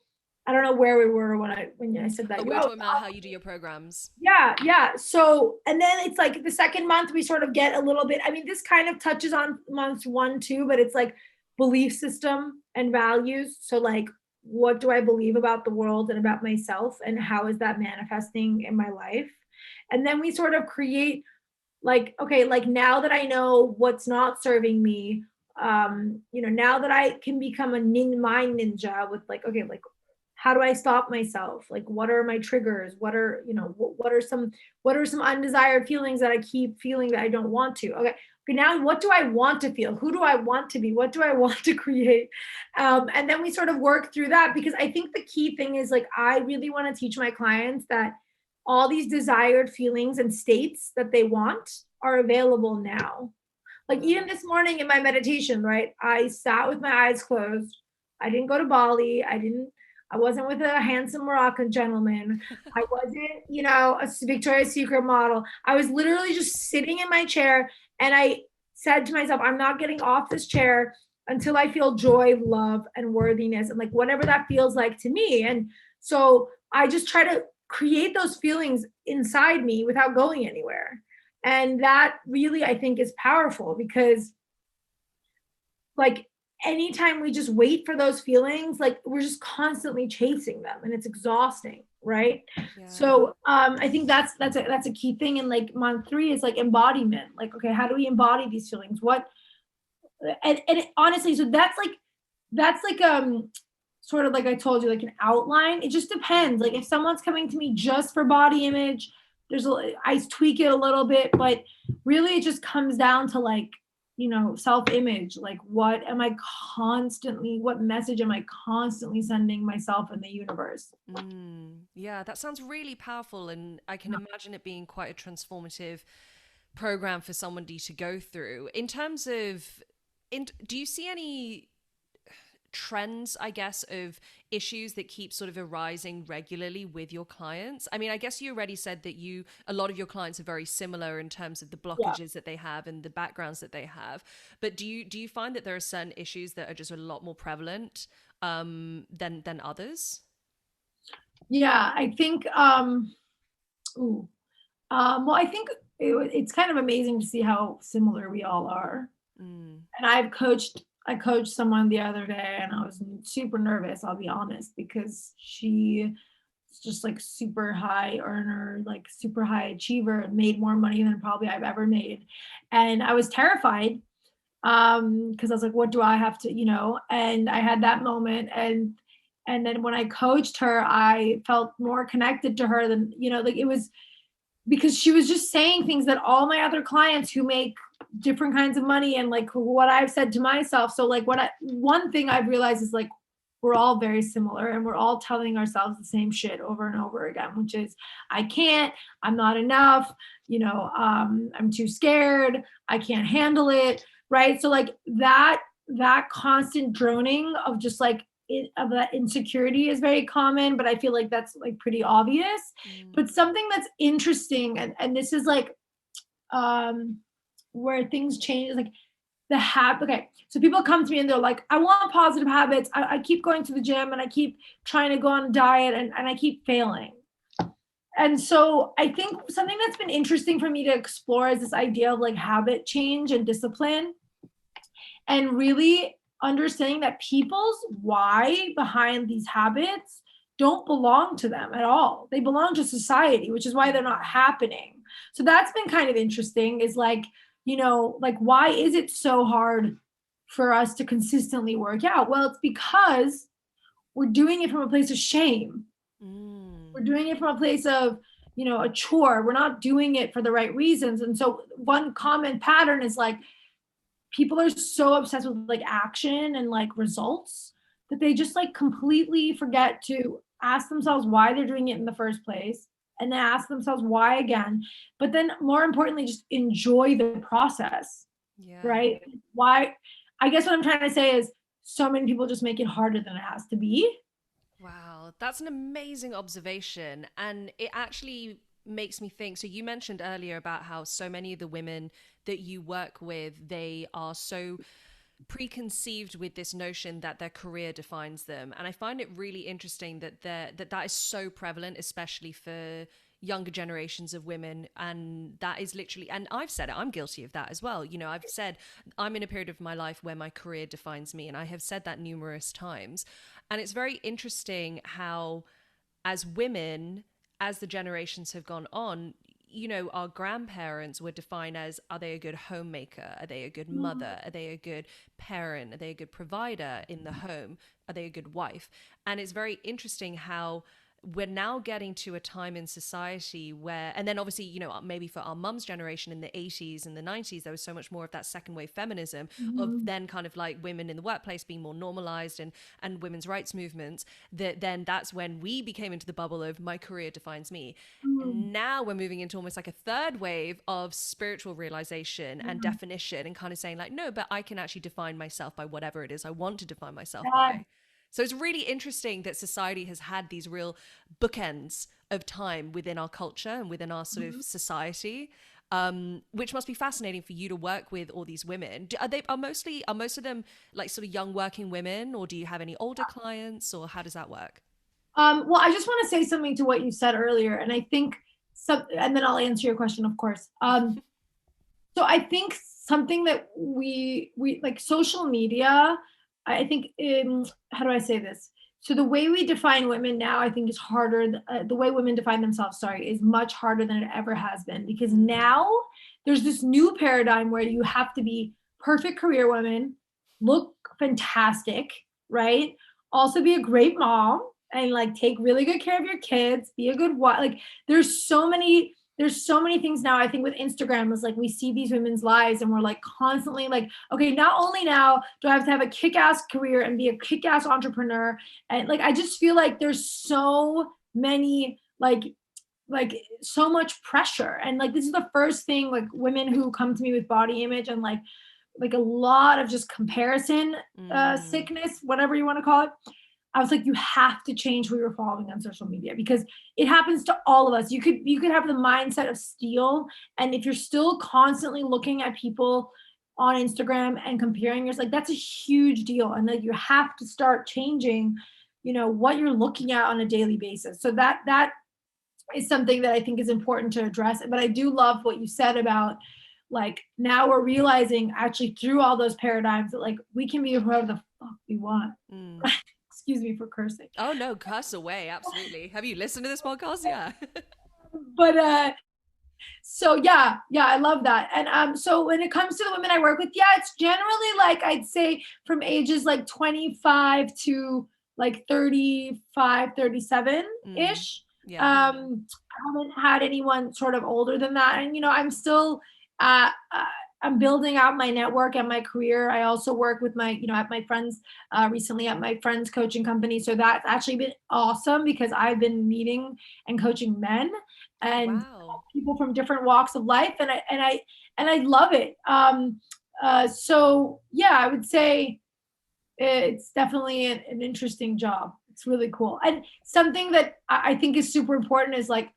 I don't know where we were when I said that. Oh, we were talking about how you do your programs. Yeah, yeah. So, and then it's like the second month we sort of get a little bit, I mean, this kind of touches on months 1, 2, but it's like belief system and values. So like, what do I believe about the world and about myself, and how is that manifesting in my life? And then we sort of create like, okay, like now that I know what's not serving me, now that I can become a mind ninja with like, okay, like, how do I stop myself? Like, what are my triggers? What are some undesired feelings that I keep feeling that I don't want to? Okay, now what do I want to feel? Who do I want to be? What do I want to create? And then we sort of work through that, because I think the key thing is like, I really want to teach my clients that all these desired feelings and states that they want are available now. Like, Wow. even this morning in my meditation, right? I sat with my eyes closed. I didn't go to Bali. I wasn't with a handsome Moroccan gentleman. I wasn't, a Victoria's Secret model. I was literally just sitting in my chair, and I said to myself, I'm not getting off this chair until I feel joy, love, and worthiness, and like whatever that feels like to me. And so I just try to create those feelings inside me without going anywhere. And that really, I think, is powerful, because like, anytime we just wait for those feelings, like we're just constantly chasing them, and it's exhausting, right? Yeah. So I think that's a key thing. And like month 3 is like embodiment. Like, okay, how do we embody these feelings? Honestly, so that's like sort of like I told you, like an outline. It just depends. Like, if someone's coming to me just for body image, I tweak it a little bit, but really it just comes down to like, self-image. Like, what message am I constantly sending myself and the universe? Yeah, that sounds really powerful, and I can imagine it being quite a transformative program for somebody to go through. In terms of, do you see any trends, I guess, of issues that keep sort of arising regularly with your clients? I mean, I guess you already said that a lot of your clients are very similar in terms of the Yeah. blockages that they have and the backgrounds that they have. But do you find that there are certain issues that are just a lot more prevalent than others? Yeah, I think ooh. Well, I think it's kind of amazing to see how similar we all are. Mm. And I coached someone the other day, and I was super nervous, I'll be honest, because she is just like super high earner, like super high achiever, and made more money than probably I've ever made. And I was terrified, because I was like, what do I have to, and I had that moment. And then when I coached her, I felt more connected to her than, like, it was because she was just saying things that all my other clients who make different kinds of money, and like what I've said to myself. So like, one thing I've realized is like, we're all very similar, and we're all telling ourselves the same shit over and over again, which is, I can't, I'm not enough, I'm too scared, I can't handle it. Right. So like, that constant droning of just like, of that insecurity is very common, but I feel like that's like pretty obvious. But Mm. something that's interesting, and this is like, um where things change, like the habit. Okay, so people come to me and they're like, I want positive habits. I keep going to the gym, and I keep trying to go on a diet, and I keep failing. And so I think something that's been interesting for me to explore is this idea of like habit change and discipline, and really understanding that people's why behind these habits don't belong to them at all. They belong to society, which is why they're not happening. So that's been kind of interesting, is like, like, why is it so hard for us to consistently work out? Well, it's because we're doing it from a place of shame. Mm. We're doing it from a place of, a chore. We're not doing it for the right reasons. And so one common pattern is like, people are so obsessed with like action and like results that they just like completely forget to ask themselves why they're doing it in the first place, and then ask themselves why again. But then more importantly, just enjoy the process, Yeah. right? Why? I guess what I'm trying to say is, so many people just make it harder than it has to be. Wow, that's an amazing observation. And it actually makes me think. So, you mentioned earlier about how so many of the women that you work with, they are so preconceived with this notion that their career defines them. And I find it really interesting that that is so prevalent, especially for younger generations of women. And that is literally, and I've said it, I'm guilty of that as well. I've said I'm in a period of my life where my career defines me, and I have said that numerous times. And it's very interesting how, as women, as the generations have gone on, our grandparents were defined as, are they a good homemaker? Are they a good mother? Are they a good parent? Are they a good provider in the home? Are they a good wife? And it's very interesting how we're now getting to a time in society where, and then obviously, maybe for our mum's generation in the 80s and the 90s, there was so much more of that second wave feminism, of Mhm. then kind of like women in the workplace being more normalized, and women's rights movements, that then that's when we became into the bubble of my career defines me. Mhm. And now we're moving into almost like a third wave of spiritual realization and Mhm. definition, and kind of saying like, no, but I can actually define myself by whatever it is I want to define myself Yeah. by. So it's really interesting that society has had these real bookends of time within our culture and within our sort of Mhm. society, which must be fascinating for you to work with all these women. Are most of them like sort of young working women, or do you have any older clients, or how does that work? Well, I just want to say something to what you said earlier, and I think and then I'll answer your question, of course. So I think something that we like, social media. I think, how do I say this? So the way we define women now, I think, is harder. The way women define themselves, sorry, is much harder than it ever has been, because Mm. now there's this new paradigm where you have to be perfect career woman, look fantastic, right? Also be a great mom and like take really good care of your kids, be a good wife. Like there's so many things now. I think with Instagram is like, we see these women's lives and we're like constantly like, okay, not only now do I have to have a kick-ass career and be a kick-ass entrepreneur, and like I just feel like there's so many like so much pressure. And like this is the first thing, like women who come to me with body image and like a lot of just comparison Mm. sickness, whatever you want to call it. I was like, you have to change who you're following on social media, because it happens to all of us. You could have the mindset of steel, and if you're still constantly looking at people on Instagram and comparing yourself, like that's a huge deal. And that you have to start changing, what you're looking at on a daily basis. So that is something that I think is important to address. But I do love what you said about, like, now we're realizing actually through all those paradigms that like we can be whoever the fuck we want. Mm. Excuse me for cursing. Oh no, cuss away, absolutely. Have you listened to this podcast? Yeah. But so yeah, I love that. And so when it comes to the women I work with, yeah, it's generally like, I'd say from ages like 25 to like 35, 37 Mm. ish. Yeah. I haven't had anyone sort of older than that. And I'm still I'm building out my network and my career. I also work with at my friends, recently at my friends coaching company. So that's actually been awesome, because I've been meeting and coaching men and Wow. people from different walks of life, and I love it. So yeah, I would say it's definitely an interesting job. It's really cool. And something that I think is super important is like,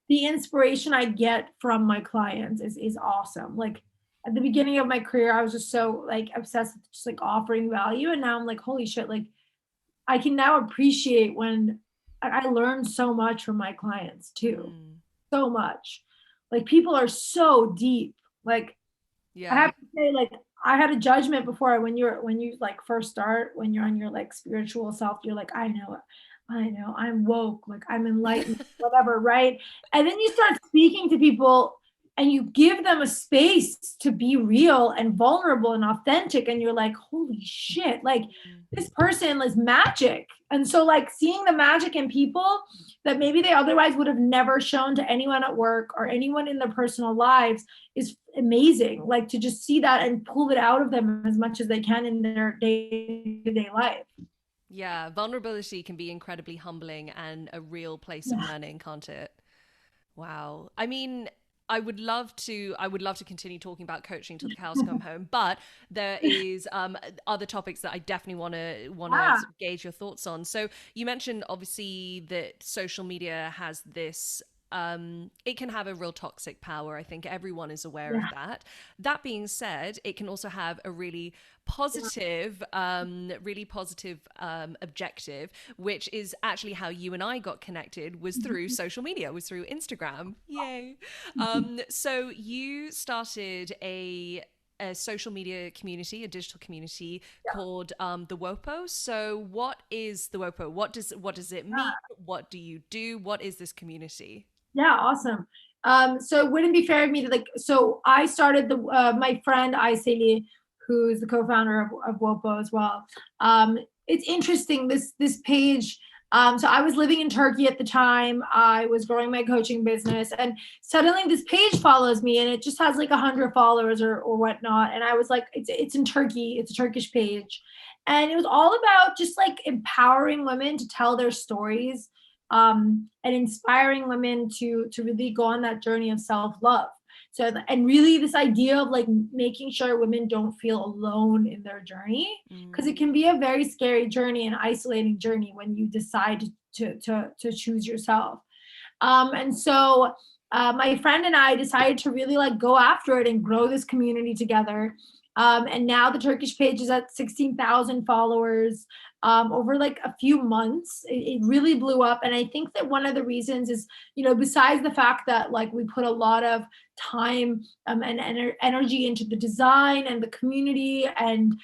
the inspiration I get from my clients is awesome. Like at the beginning of my career, I was just so like obsessed with just like offering value. And now I'm like, holy shit, like I can now appreciate when I learn so much from my clients too. Mm. So much. Like people are so deep. Like I Yeah. have to say, like I had a judgment before, when you like first start, when you're on your like spiritual self, you're like, I know it. I know, I'm woke, like I'm enlightened, whatever, right? And then you start speaking to people and you give them a space to be real and vulnerable and authentic. And you're like, holy shit, like this person is magic. And so, like, seeing the magic in people that maybe they otherwise would have never shown to anyone at work or anyone in their personal lives is amazing. Like, to just see that and pull it out of them as much as they can in their day to day life. Yeah, vulnerability can be incredibly humbling and a real place of Yeah. learning, can't it? Wow. I mean, I would love to continue talking about coaching till the cows come home, but there is other topics that I definitely want to Yeah. gauge your thoughts on. So you mentioned obviously that social media has this it can have a real toxic power. I think everyone is aware of Yeah. that. That being said, it can also have a really positive objective, which is actually how you and I got connected, was through social media, was through Instagram. Yay. So you started a social media community, a digital community called the WOPO. So what is the WOPO? What does it mean? What do you do? What is this community? Yeah, awesome. So it wouldn't be fair of me to like. So I started the my friend Aiseli, who's the co-founder of Wopo as well. It's interesting this page. So I was living in Turkey at the time. I was growing my coaching business, and suddenly this page follows me, and it just has like 100 followers or whatnot. And I was like, it's in Turkey. It's a Turkish page, and it was all about just like empowering women to tell their stories, and inspiring women to really go on that journey of self love. So, and really this idea of like making sure women don't feel alone in their journey, because it Mm. can be a very scary journey and isolating journey when you decide to choose yourself. And so my friend and I decided to really like go after it and grow this community together. And now the Turkish page is at 16,000 followers over like a few months. It really blew up. And I think that one of the reasons is, besides the fact that like we put a lot of time and energy into the design and the community, and,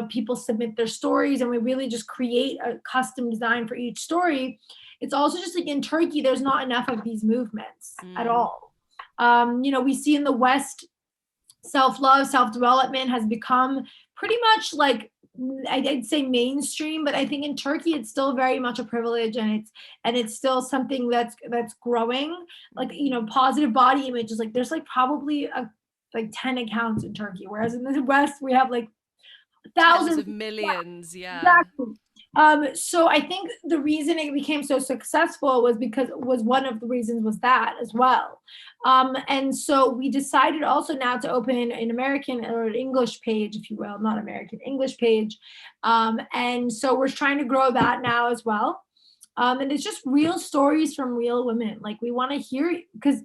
people submit their stories and we really just create a custom design for each story. It's also just like in Turkey, there's not enough of these movements at Mm. all. We see in the West, self love, self development has become pretty much like, I'd say mainstream, but I think in Turkey it's still very much a privilege, and it's still something that's growing. Like, Mm. positive body image is like there's like probably like 10 accounts in Turkey, whereas in the West we have like Tens thousands. of millions, yeah. Exactly. So I think the reason it became so successful was because was one of the reasons was that as well. And so we decided also now to open an American or an English page, if you will, not American, English page. And so we're trying to grow that now as well. And it's just real stories from real women. Like we want to hear, because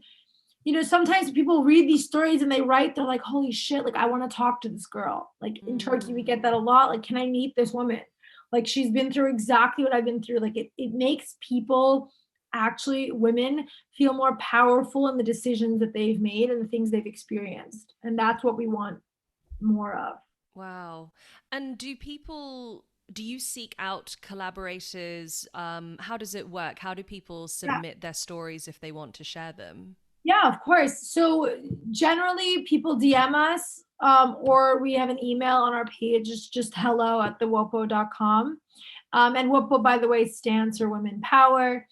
sometimes people read these stories and they write, they're like, holy shit, like I want to talk to this girl. Like in Turkey, we get Mm. that a lot. Like, can I meet this woman? Like she's been through exactly what I've been through. Like it makes people, actually women, feel more powerful in the decisions that they've made and the things they've experienced. And that's what we want more of. Wow. And do you seek out collaborators? How does it work? How do people Yeah. submit their stories if they want to share them? Yeah, of course. So generally people DM us, or we have an email on our page. It's just hello@thewopo.com. And WOPO, by the way, stands for Women Power.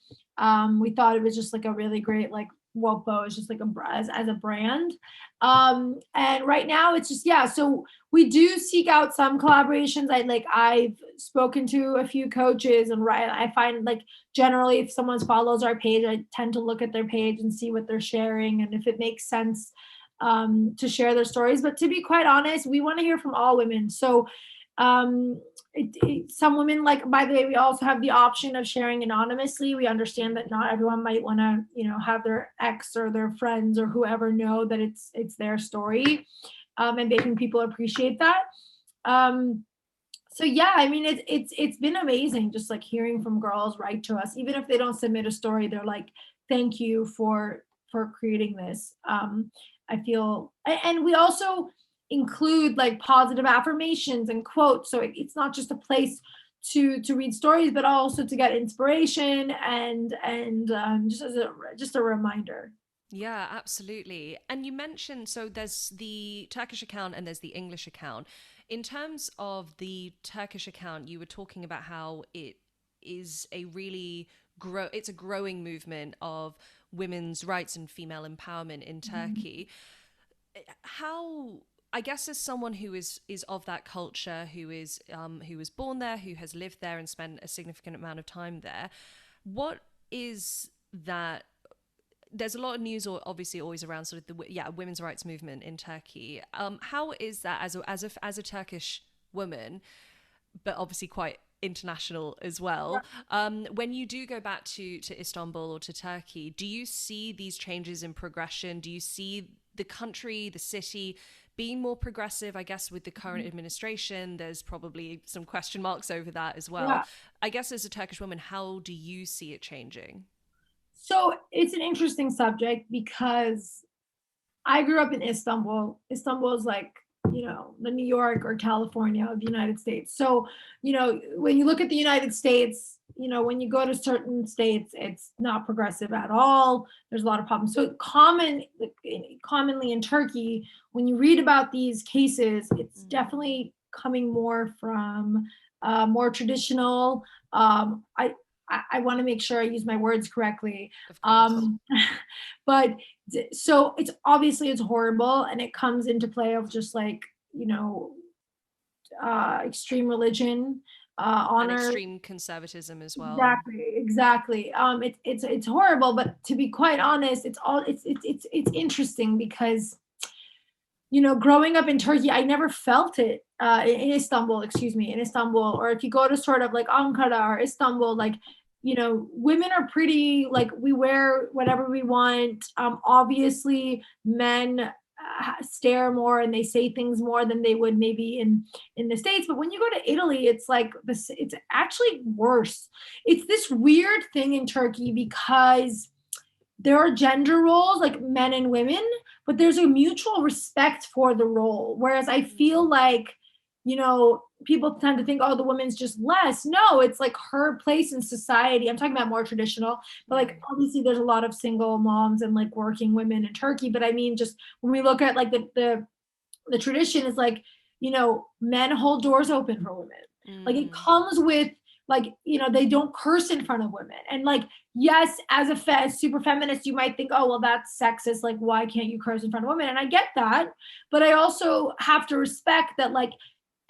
We thought it was just like a really great, like WOPO is just like as a brand. And right now it's just, yeah. So we do seek out some collaborations. I've spoken to a few coaches, and right, I find like generally if someone follows our page, I tend to look at their page and see what they're sharing and if it makes sense to share their stories. But to be quite honest, we want to hear from all women. So some women, like, by the way, we also have the option of sharing anonymously. We understand that not everyone might want to have their ex or their friends or whoever know that it's their story, and making people appreciate that. So yeah, I mean it's been amazing just like hearing from girls write to us, even if they don't submit a story. They're like, thank you for creating this. I feel, and we also include like positive affirmations and quotes, so it's not just a place to read stories, but also to get inspiration and just a reminder. Yeah, absolutely. And you mentioned, so there's the Turkish account and there's the English account. In terms of the Turkish account, you were talking about how it is a really it's a growing movement of women's rights and female empowerment in Turkey. How, I guess, as someone who is of that culture, who was born there, who has lived there and spent a significant amount of time there, what is that? There's a lot of news, obviously, always around sort of the women's rights movement in Turkey. How is that as a Turkish woman, but obviously quite international as well? When you do go back to Istanbul or to Turkey, do you see these changes in progression? Do you see the country, the city being more progressive? I guess with the current administration, there's probably some question marks over that as well. Yeah. I guess as a Turkish woman, how do you see it changing? So it's an interesting subject because I grew up in Istanbul. Istanbul is like, the New York or California of the United States. So, when you look at the United States, when you go to certain states, it's not progressive at all. There's a lot of problems. So commonly in Turkey, when you read about these cases, it's definitely coming more from more traditional. I want to make sure I use my words correctly. Of course. But so it's horrible, and it comes into play of just like, extreme religion, And honor. extreme conservatism as well. Exactly. It's horrible, but to be quite honest, it's interesting because growing up in Turkey, I never felt it in Istanbul, excuse me, in Istanbul, or if you go to sort of like Ankara or Istanbul, like, women are pretty, like, we wear whatever we want. Obviously, men stare more and they say things more than they would maybe in the States. But when you go to Italy, it's like this, it's actually worse. It's this weird thing in Turkey because there are gender roles like men and women, but there's a mutual respect for the role. Whereas I feel like, people tend to think, oh, the woman's just less. No, it's like her place in society. I'm talking about more traditional, but Yeah. like obviously there's a lot of single moms and like working women in Turkey. But I mean, just when we look at like the tradition is like, men hold doors open for women. Like it Mm. comes with like, they don't curse in front of women. And like, yes, as a super feminist, you might think, oh, well, that's sexist. Like, why can't you curse in front of women? And I get that. But I also have to respect that, like,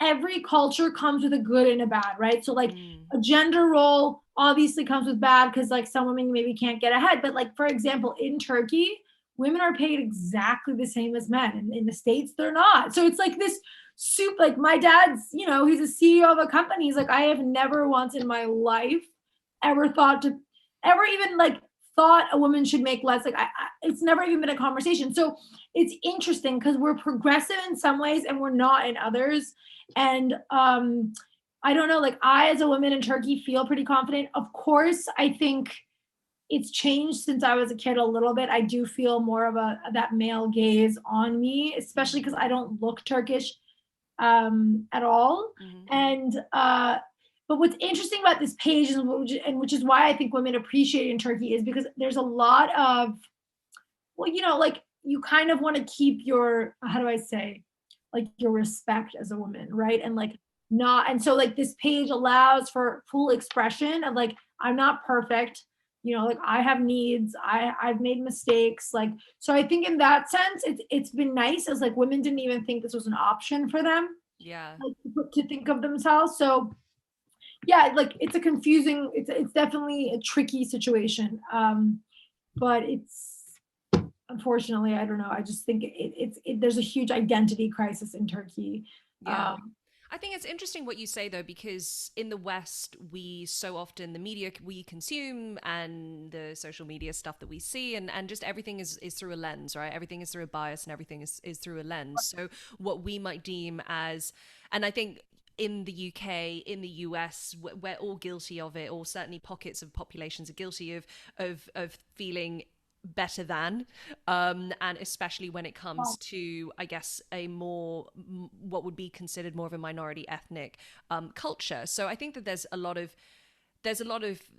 every culture comes with a good and a bad, right? So like Mm. a gender role obviously comes with bad because like some women maybe can't get ahead. But like, for example, in Turkey, women are paid exactly the same as men. And in the States, they're not. So it's like this soup. Like my dad's, he's a CEO of a company. He's like, I have never once in my life ever thought to ever even like thought a woman should make less. Like it's never even been a conversation. So it's interesting because we're progressive in some ways and we're not in others. And I don't know, like I as a woman in Turkey feel pretty confident. Of course, I think it's changed since I was a kid a little bit. I do feel more of a that male gaze on me, especially because I don't look Turkish at all. Mm-hmm. And but what's interesting about this page is, which is why I think women appreciate it in Turkey, is because there's a lot of, well, like you kind of want to keep your, how do I say, like your respect as a woman, right? And like not, and so like this page allows for full expression of like, I'm not perfect, like I have needs, I've made mistakes, like, so I think in that sense it's been nice as like women didn't even think this was an option for them, Yeah. like to think of themselves. So yeah, like it's a confusing, it's definitely a tricky situation, but it's, unfortunately, I don't know. I just think there's a huge identity crisis in Turkey. Yeah. Um, I think it's interesting what you say though, because in the West, we so often the media we consume and the social media stuff that we see, and just everything is through a lens, right? Everything is through a bias, and everything is through a lens. So what we might deem as, and I think in the UK, in the US, we're all guilty of it, or certainly pockets of populations are guilty of feeling better than, and especially when it comes to, I guess, a more what would be considered more of a minority ethnic culture. So I think that there's a lot of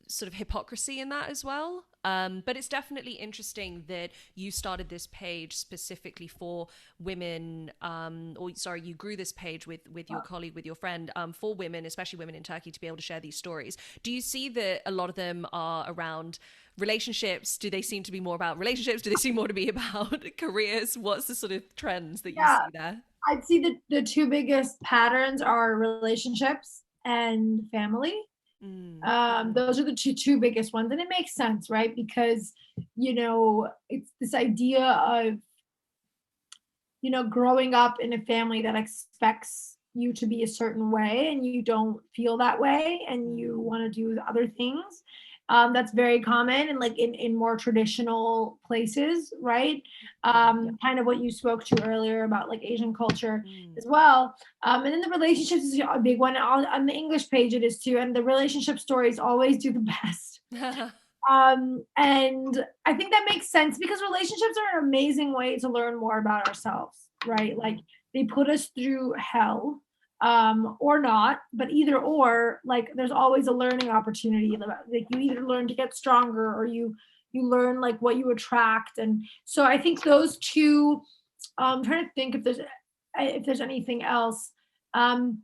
sort of hypocrisy in that as well. But it's definitely interesting that you started this page specifically for women, or sorry, you grew this page with your colleague, with your friend, for women, especially women in Turkey, to be able to share these stories. Do you see that a lot of them are around relationships? Do they seem to be more about relationships? Do they seem more to be about careers? What's the sort of trends that you Yeah, see there? I'd see the two biggest patterns are relationships and family. Mm, Those are the two biggest ones, and it makes sense, right? Because it's this idea of growing up in a family that expects you to be a certain way and you don't feel that way and you mm, want to do other things. That's very common and like in more traditional places, right? yeah. Kind of what you spoke to earlier about like Asian culture Mm. as well. And then the relationships is a big one. On the English page, it is too. And the relationship stories always do the best. And I think that makes sense because relationships are an amazing way to learn more about ourselves, right? Like Mm. they put us through hell, or not, but either or, like there's always a learning opportunity. Like you either learn to get stronger or you learn like what you attract. And so I think those two, I'm trying to think if there's anything else. Um,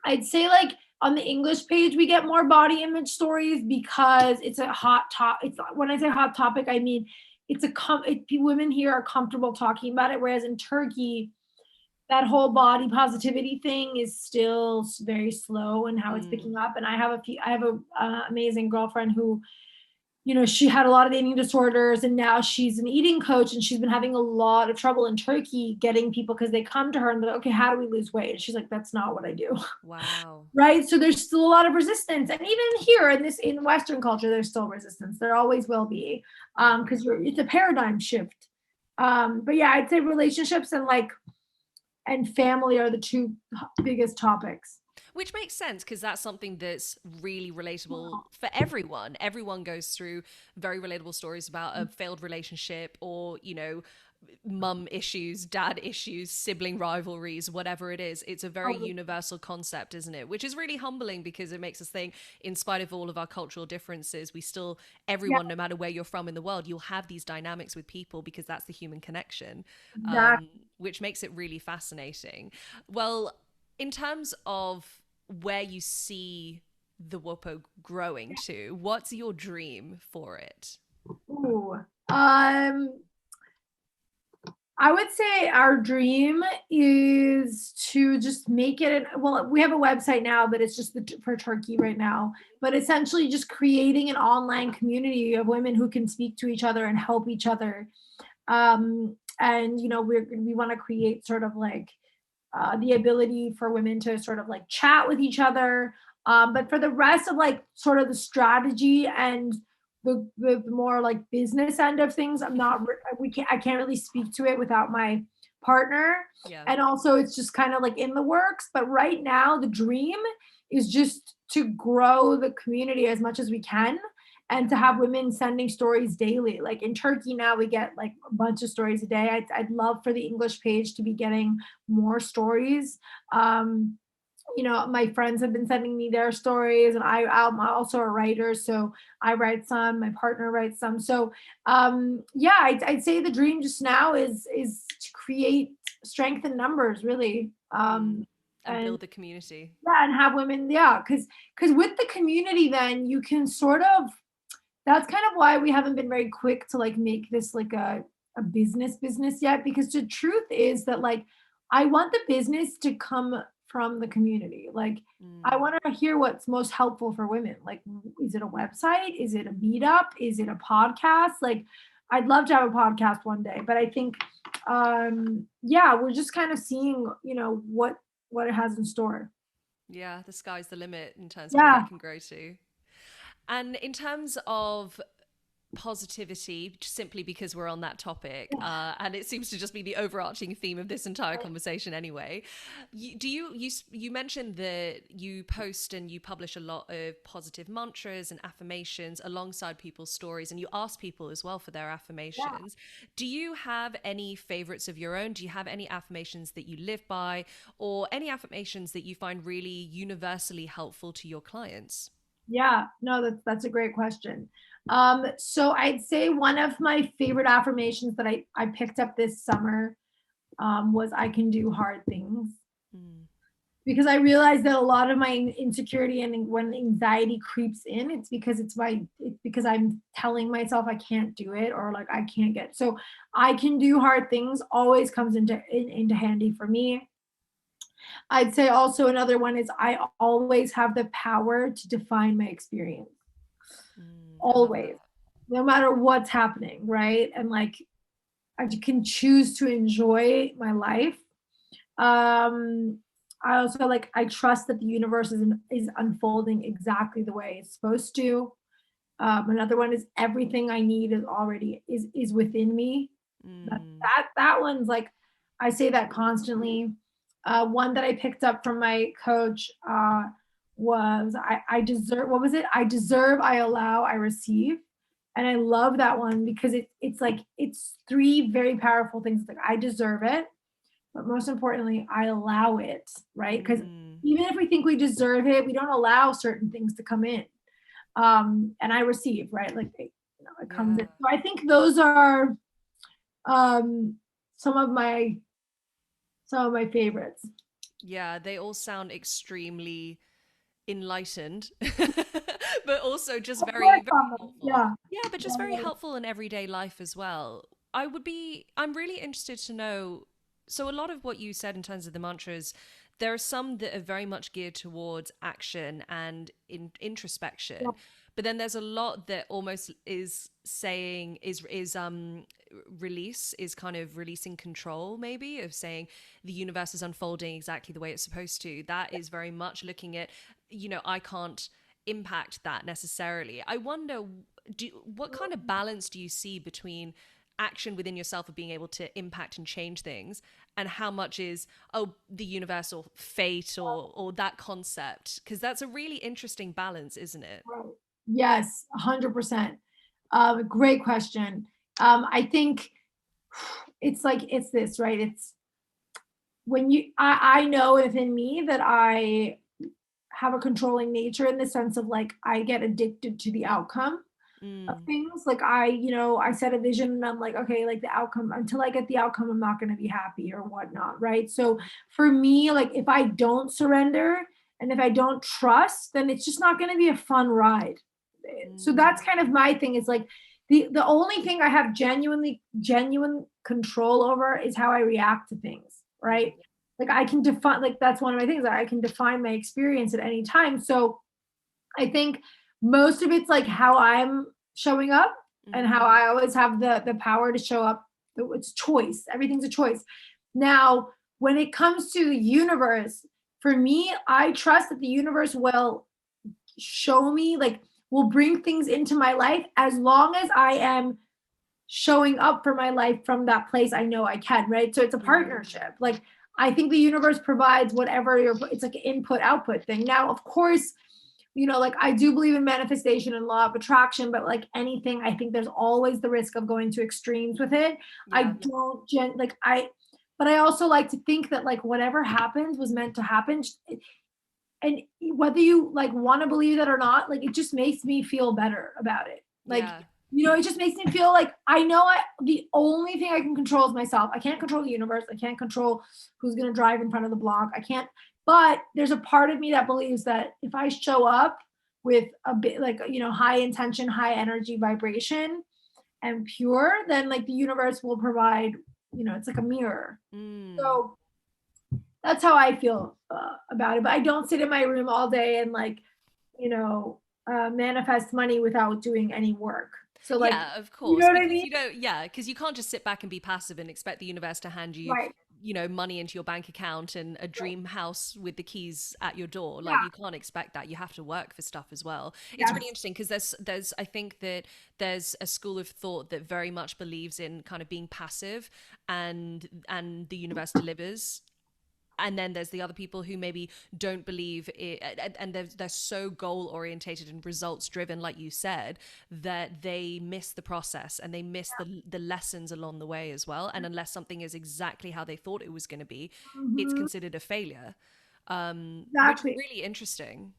I'd say like on the English page, we get more body image stories because it's a hot top. It's when I say hot topic, I mean women here are comfortable talking about it. Whereas in Turkey, that whole body positivity thing is still very slow in how it's Mm. picking up. And I have a amazing girlfriend who she had a lot of eating disorders and now she's an eating coach and she's been having a lot of trouble in Turkey getting people because they come to her and they're like, okay, how do we lose weight? And she's like, that's not what I do. Wow. Right. So there's still a lot of resistance. And even here in Western culture, there's still resistance. There always will be. Mm. Because it's a paradigm shift. But yeah, I'd say relationships and family are the two biggest topics. Which makes sense because that's something that's really relatable for everyone. Everyone goes through very relatable stories about a failed relationship or, mum issues, dad issues, sibling rivalries, whatever it is. It's a very universal concept, isn't it? Which is really humbling because it makes us think, in spite of all of our cultural differences, we still, Yeah, everyone, no matter where you're from in the world, you'll have these dynamics with people because that's the human connection, exactly. which makes it really fascinating. Well, in terms of where you see the WOPO growing to, what's your dream for it? Ooh. I would say our dream is to just make it. Well, we have a website now, but it's just for Turkey right now. But essentially, just creating an online community of women who can speak to each other and help each other. And we want to create sort of like the ability for women to sort of like chat with each other. But for the rest of like sort of the strategy and the more like business end of things, I can't really speak to it without my partner. Yeah. And also it's just kind of like in the works. But right now the dream is just to grow the community as much as we can and Yeah. to have women sending stories daily. Like in Turkey now, we get like a bunch of stories a day. I'd love for the English page to be getting more stories. Um, my friends have been sending me their stories, and I'm also a writer, so I write some. My partner writes some. So, yeah, I'd say the dream just now is to create strength in numbers, really. Mm. And And build the community. yeah, and have women, yeah, because with the community, then you can sort of that's kind of why we haven't been very quick to like make this like a business yet because the truth is that like I want the business to come from the community. Like I Mm. want to hear what's most helpful for women. Like is it a website? Is it a meetup? Is it a podcast? Like I'd love to have a podcast one day, but I think yeah, we're just kind of seeing, what it has in store. Yeah, the sky's the limit in terms of what it Yeah. can grow to. And in terms of positivity simply because we're on that topic, and it seems to just be the overarching theme of this entire conversation anyway. You mentioned that you post and you publish a lot of positive mantras and affirmations alongside people's stories, and you ask people as well for their Yeah. affirmations. Do you have any favorites of your own? Do you have any affirmations that you live by, or any affirmations that you find really universally helpful to your clients? Yeah, no, that's a great question. So I'd say one of my favorite affirmations that I picked up this summer was I can do hard things, Mm, because I realized that a lot of my insecurity and when anxiety creeps in, it's because I'm telling myself I can't do it, or like I can't get. So I can do hard things always comes into handy for me. I'd say also another one is I always have the power to define my experience. I love Always, that. no matter what's happening, right? And like I can choose to enjoy my life. Um, I also like I trust that the universe is unfolding exactly the way it's supposed to. Another one is everything I need is already is within me. Mm, That one's like I say that constantly. One that I picked up from my coach was I deserve. What was it? I deserve. I allow. I receive. And I love that one because it's like it's three very powerful things. Like I deserve it, but most importantly, I allow it. Right? Because mm, even if we think we deserve it, we don't allow certain things to come in. And I receive. Right? Like it comes in. yeah. So I think those are um, some of my favorites. Yeah, they all sound extremely enlightened, but also just Of very, course, very Thomas. helpful. Yeah. Yeah, but just very Yeah. helpful in everyday life as well. I'm really interested to know. So, a lot of what you said in terms of the mantras, there are some that are very much geared towards action and Yeah. introspection. But then there's a lot that almost is saying is release, is kind of releasing control, maybe, of saying the universe is unfolding exactly the way it's supposed to. That is very much looking at, I can't impact that necessarily. I wonder, what kind of balance do you see between action within yourself of being able to impact and change things, and how much is, oh, the universal fate, or that concept? Because that's a really interesting balance, isn't it? Right. Yes, 100%. Great question. I think it's like it's this, right? It's when I know within me that I have a controlling nature in the sense of like I get addicted to the outcome of Mm, things. Like I set a vision and I'm like, okay, like the outcome, until I get the outcome, I'm not going to be happy or whatnot. Right. So for me, like if I don't surrender and if I don't trust, then it's just not going to be a fun ride. So mm, that's kind of my thing is like the only thing I have genuine control over is how I react to things. Right. Like I can define, like that's one of my things. I can define my experience at any time. So I think most of it's like how I'm showing up and mm, how I always have the power to show up. It's choice. Everything's a choice. Now, when it comes to the universe, for me, I trust that the universe will show me, like, will bring things into my life as long as I am showing up for my life from that place I know I can, right? So it's a mm, partnership. Like I think the universe provides whatever it's like an input output thing. Now, of course, like I do believe in manifestation and law of attraction, but like anything, I think there's always the risk of going to extremes with it. yeah. I don't but I also like to think that like whatever happens was meant to happen. And whether you like want to believe that or not, like it just makes me feel better about it. Like, Yeah. it just makes me feel like I know the only thing I can control is myself. I can't control the universe. I can't control who's going to drive in front of the block. I can't, but there's a part of me that believes that if I show up with a bit like, high intention, high energy vibration and pure, then like the universe will provide, it's like a mirror. Mm. So that's how I feel about it. But I don't sit in my room all day and like, manifest money without doing any work. So like, Yeah, of you know course, what I because mean? you don't, yeah, because you can't just sit back and be passive and expect the universe to hand you Right. money into your bank account and a dream house with the keys at your door. Like, Yeah. you can't expect that. You have to work for stuff as well. It's really Yes. interesting because there's I think that there's a school of thought that very much believes in kind of being passive, and the universe delivers. And then there's the other people who maybe don't believe it, and they're so goal orientated and results driven, like you said, that they miss the process and they miss the lessons along the way as well. And unless something is exactly how they thought it was going to be, it's Mhm. considered a failure, which is Exactly. really interesting.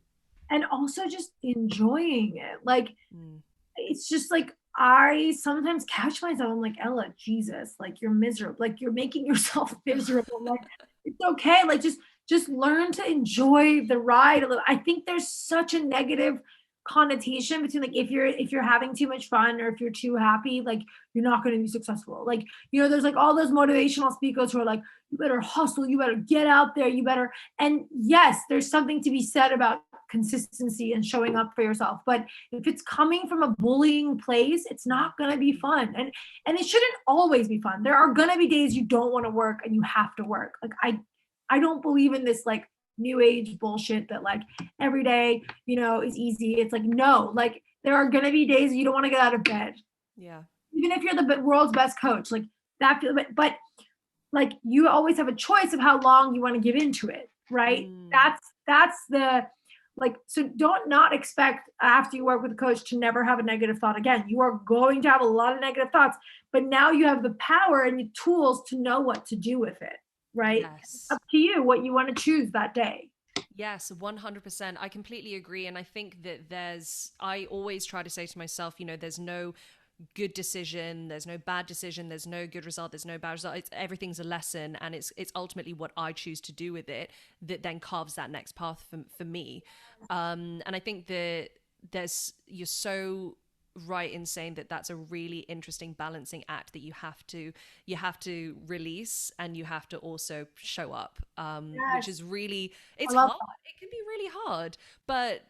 And also just enjoying it. Like, Mm. it's just like I sometimes catch myself. I'm like, Ella, Jesus, like you're miserable. Like you're making yourself miserable. Like it's okay. Like just learn to enjoy the ride a little. I think there's such a negative connotation between like if you're having too much fun or if you're too happy, like you're not going to be successful. Like, there's like all those motivational speakers who are like, you better hustle, you better get out there, you better. And yes, there's something to be said about consistency and showing up for yourself. But if it's coming from a bullying place, it's not going to be fun. And it shouldn't always be fun. There are going to be days you don't want to work and you have to work. Like I don't believe in this like new age bullshit that like every day, is easy. It's like no, like there are going to be days you don't want to get out of bed. Yeah. Even if you're the world's best coach, like that but like you always have a choice of how long you want to give into it, right? Mm. That's the like, so don't not expect after you work with a coach to never have a negative thought again. You are going to have a lot of negative thoughts, but now you have the power and the tools to know what to do with it, right? It's Yes. up to you what you want to choose that day. Yes, 100%. I completely agree. And I think that I always try to say to myself, there's no good decision, there's no bad decision, there's no good result, there's no bad result. Everything's a lesson, and it's ultimately what I choose to do with it that then carves that next path for me. And I think that you're so right in saying that that's a really interesting balancing act that you have to release, and you have to also show up, which Yes, is really, I it's love hard. It can be really hard, but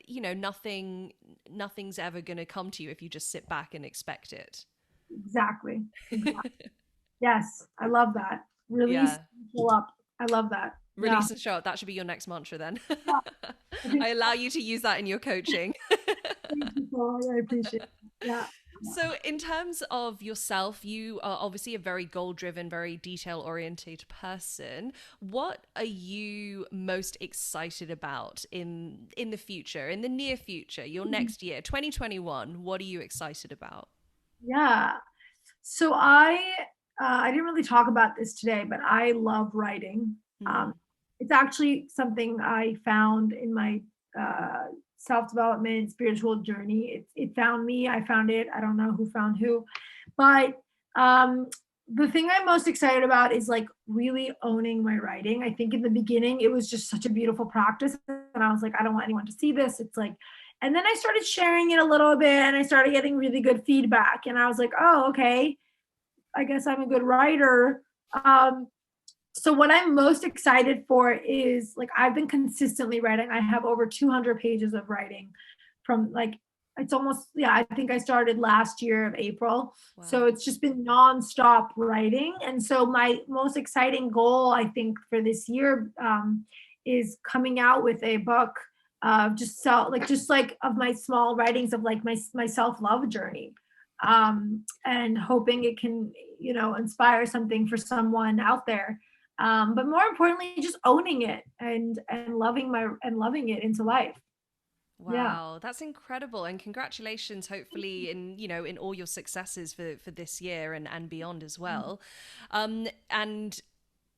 nothing's ever going to come to you if you just sit back and expect it. that. Exactly. Yes, I love that. Release, Yeah. pull up. I love that. Yeah. Release and show up. That should be your next mantra then. Yeah, I think I allow you to use that in your coaching. thank you, Paul. I appreciate it. Yeah. So, in terms of yourself, you are obviously a very goal driven, very detail oriented person. What are you most excited about in the future, in the near future, your next year, 2021? What are you excited about? Yeah. So I didn't really talk about this today, but I love writing. Um, Hmm. it's actually something I found in my uh, self development spiritual journey. It found me. I found it. I don't know who found who, but um, the thing I'm most excited about is like really owning my writing. I think in the beginning it was just such a beautiful practice, and I was like, I don't want anyone to see this. It's like, and then I started sharing it a little bit, and I started getting really good feedback, and I was like, oh, okay, I guess I'm a good writer. Um, so what I'm most excited for is like I've been consistently writing. I have over 200 pages of writing from like it's almost, yeah, I think I started last year of April. So Wow. it's just been nonstop writing. And so my most exciting goal, I think, for this year is coming out with a book of just like of my small writings of like my self-love journey, and hoping it can, inspire something for someone out there, but more importantly just owning it and loving it into life. Yeah. Wow, that's incredible. And congratulations, hopefully, in all your successes for this year and beyond as well. And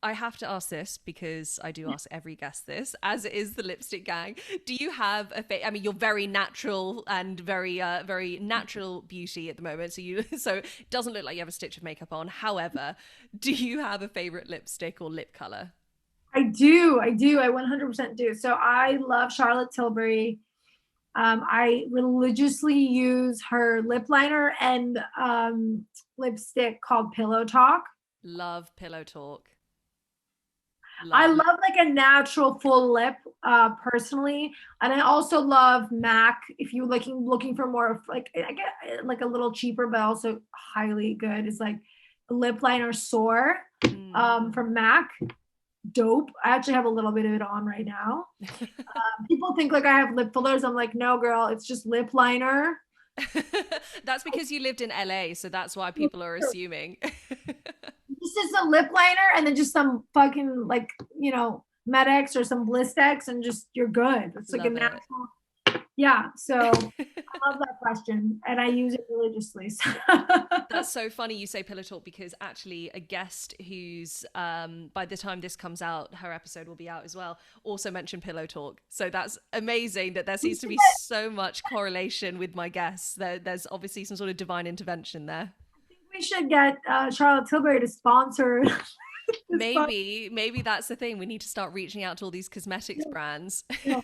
I have to ask this because I do ask every guest this, as it is the lipstick gang. Do you have I mean, you're very natural and very natural beauty at the moment, so it doesn't look like you have a stitch of makeup on. However, do you have a favorite lipstick or lip color? I 100% do. So I love Charlotte Tilbury. I religiously use her lip liner and lipstick called Pillow Talk. Love Pillow Talk. I Love. love like a natural full lip, personally, and I also love MAC. If you're looking for more of like, I get like a little cheaper, but also highly good. Is like lip liner Soar from MAC. Dope. I actually have a little bit of it on right now. People think like I have lip fillers. I'm like, no, girl, it's just lip liner. That's because you lived in LA, so that's why people are assuming. This is a lip liner and then just some fucking like, Medex or some Blistex and just you're good. It's like a natural. Yeah. So I love that question and I use it religiously. That's so funny you say pillow talk, because actually a guest who's by the time this comes out, her episode will be out as well, also mentioned pillow talk. So that's amazing that there seems to be so much correlation with my guests. There's obviously some sort of divine intervention there. I think we should get Charlotte Tilbury to sponsor. Maybe that's the thing. We need to start reaching out to all these cosmetics brands. Yeah.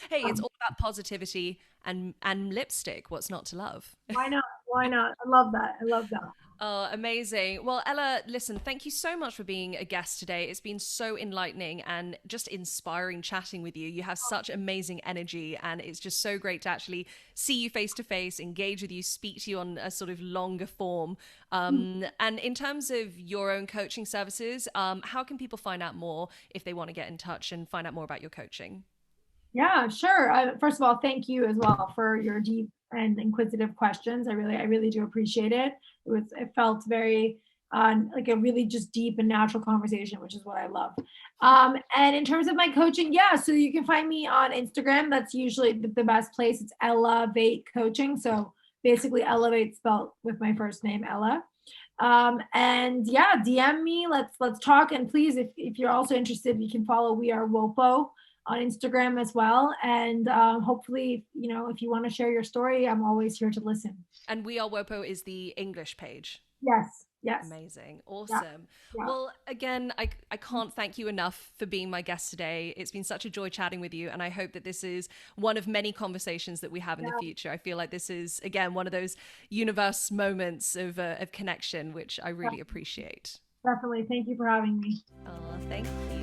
Hey, it's all about positivity and lipstick. What's not to love? Why not? Why not? I love that. I love that. Oh, amazing. Well, Ella, listen, thank you so much for being a guest today. It's been so enlightening and just inspiring chatting with you. You have such amazing energy, and it's just so great to actually see you face to face, engage with you, speak to you on a sort of longer form. And in terms of your own coaching services, how can people find out more if they want to get in touch and find out more about your coaching? Yeah, sure. First of all, thank you as well for your deep and inquisitive questions. I really do appreciate it. It felt very like a really just deep and natural conversation, which is what I love. And in terms of my coaching, yeah, so you can find me on Instagram. That's usually the best place. It's Elevate Coaching. So basically Elevate spelled with my first name, Ella. And yeah, DM me. Let's talk. And please, if you're also interested, you can follow We Are WOPO on Instagram as well. And hopefully, if you want to share your story, I'm always here to listen. And We Are WOPO is the English page. Yes. Yes. Amazing. Awesome. Yeah. Well, again, I can't thank you enough for being my guest today. It's been such a joy chatting with you. And I hope that this is one of many conversations that we have in the future. I feel like this is, again, one of those universe moments of connection, which I really appreciate. Definitely. Thank you for having me. Oh, thank you.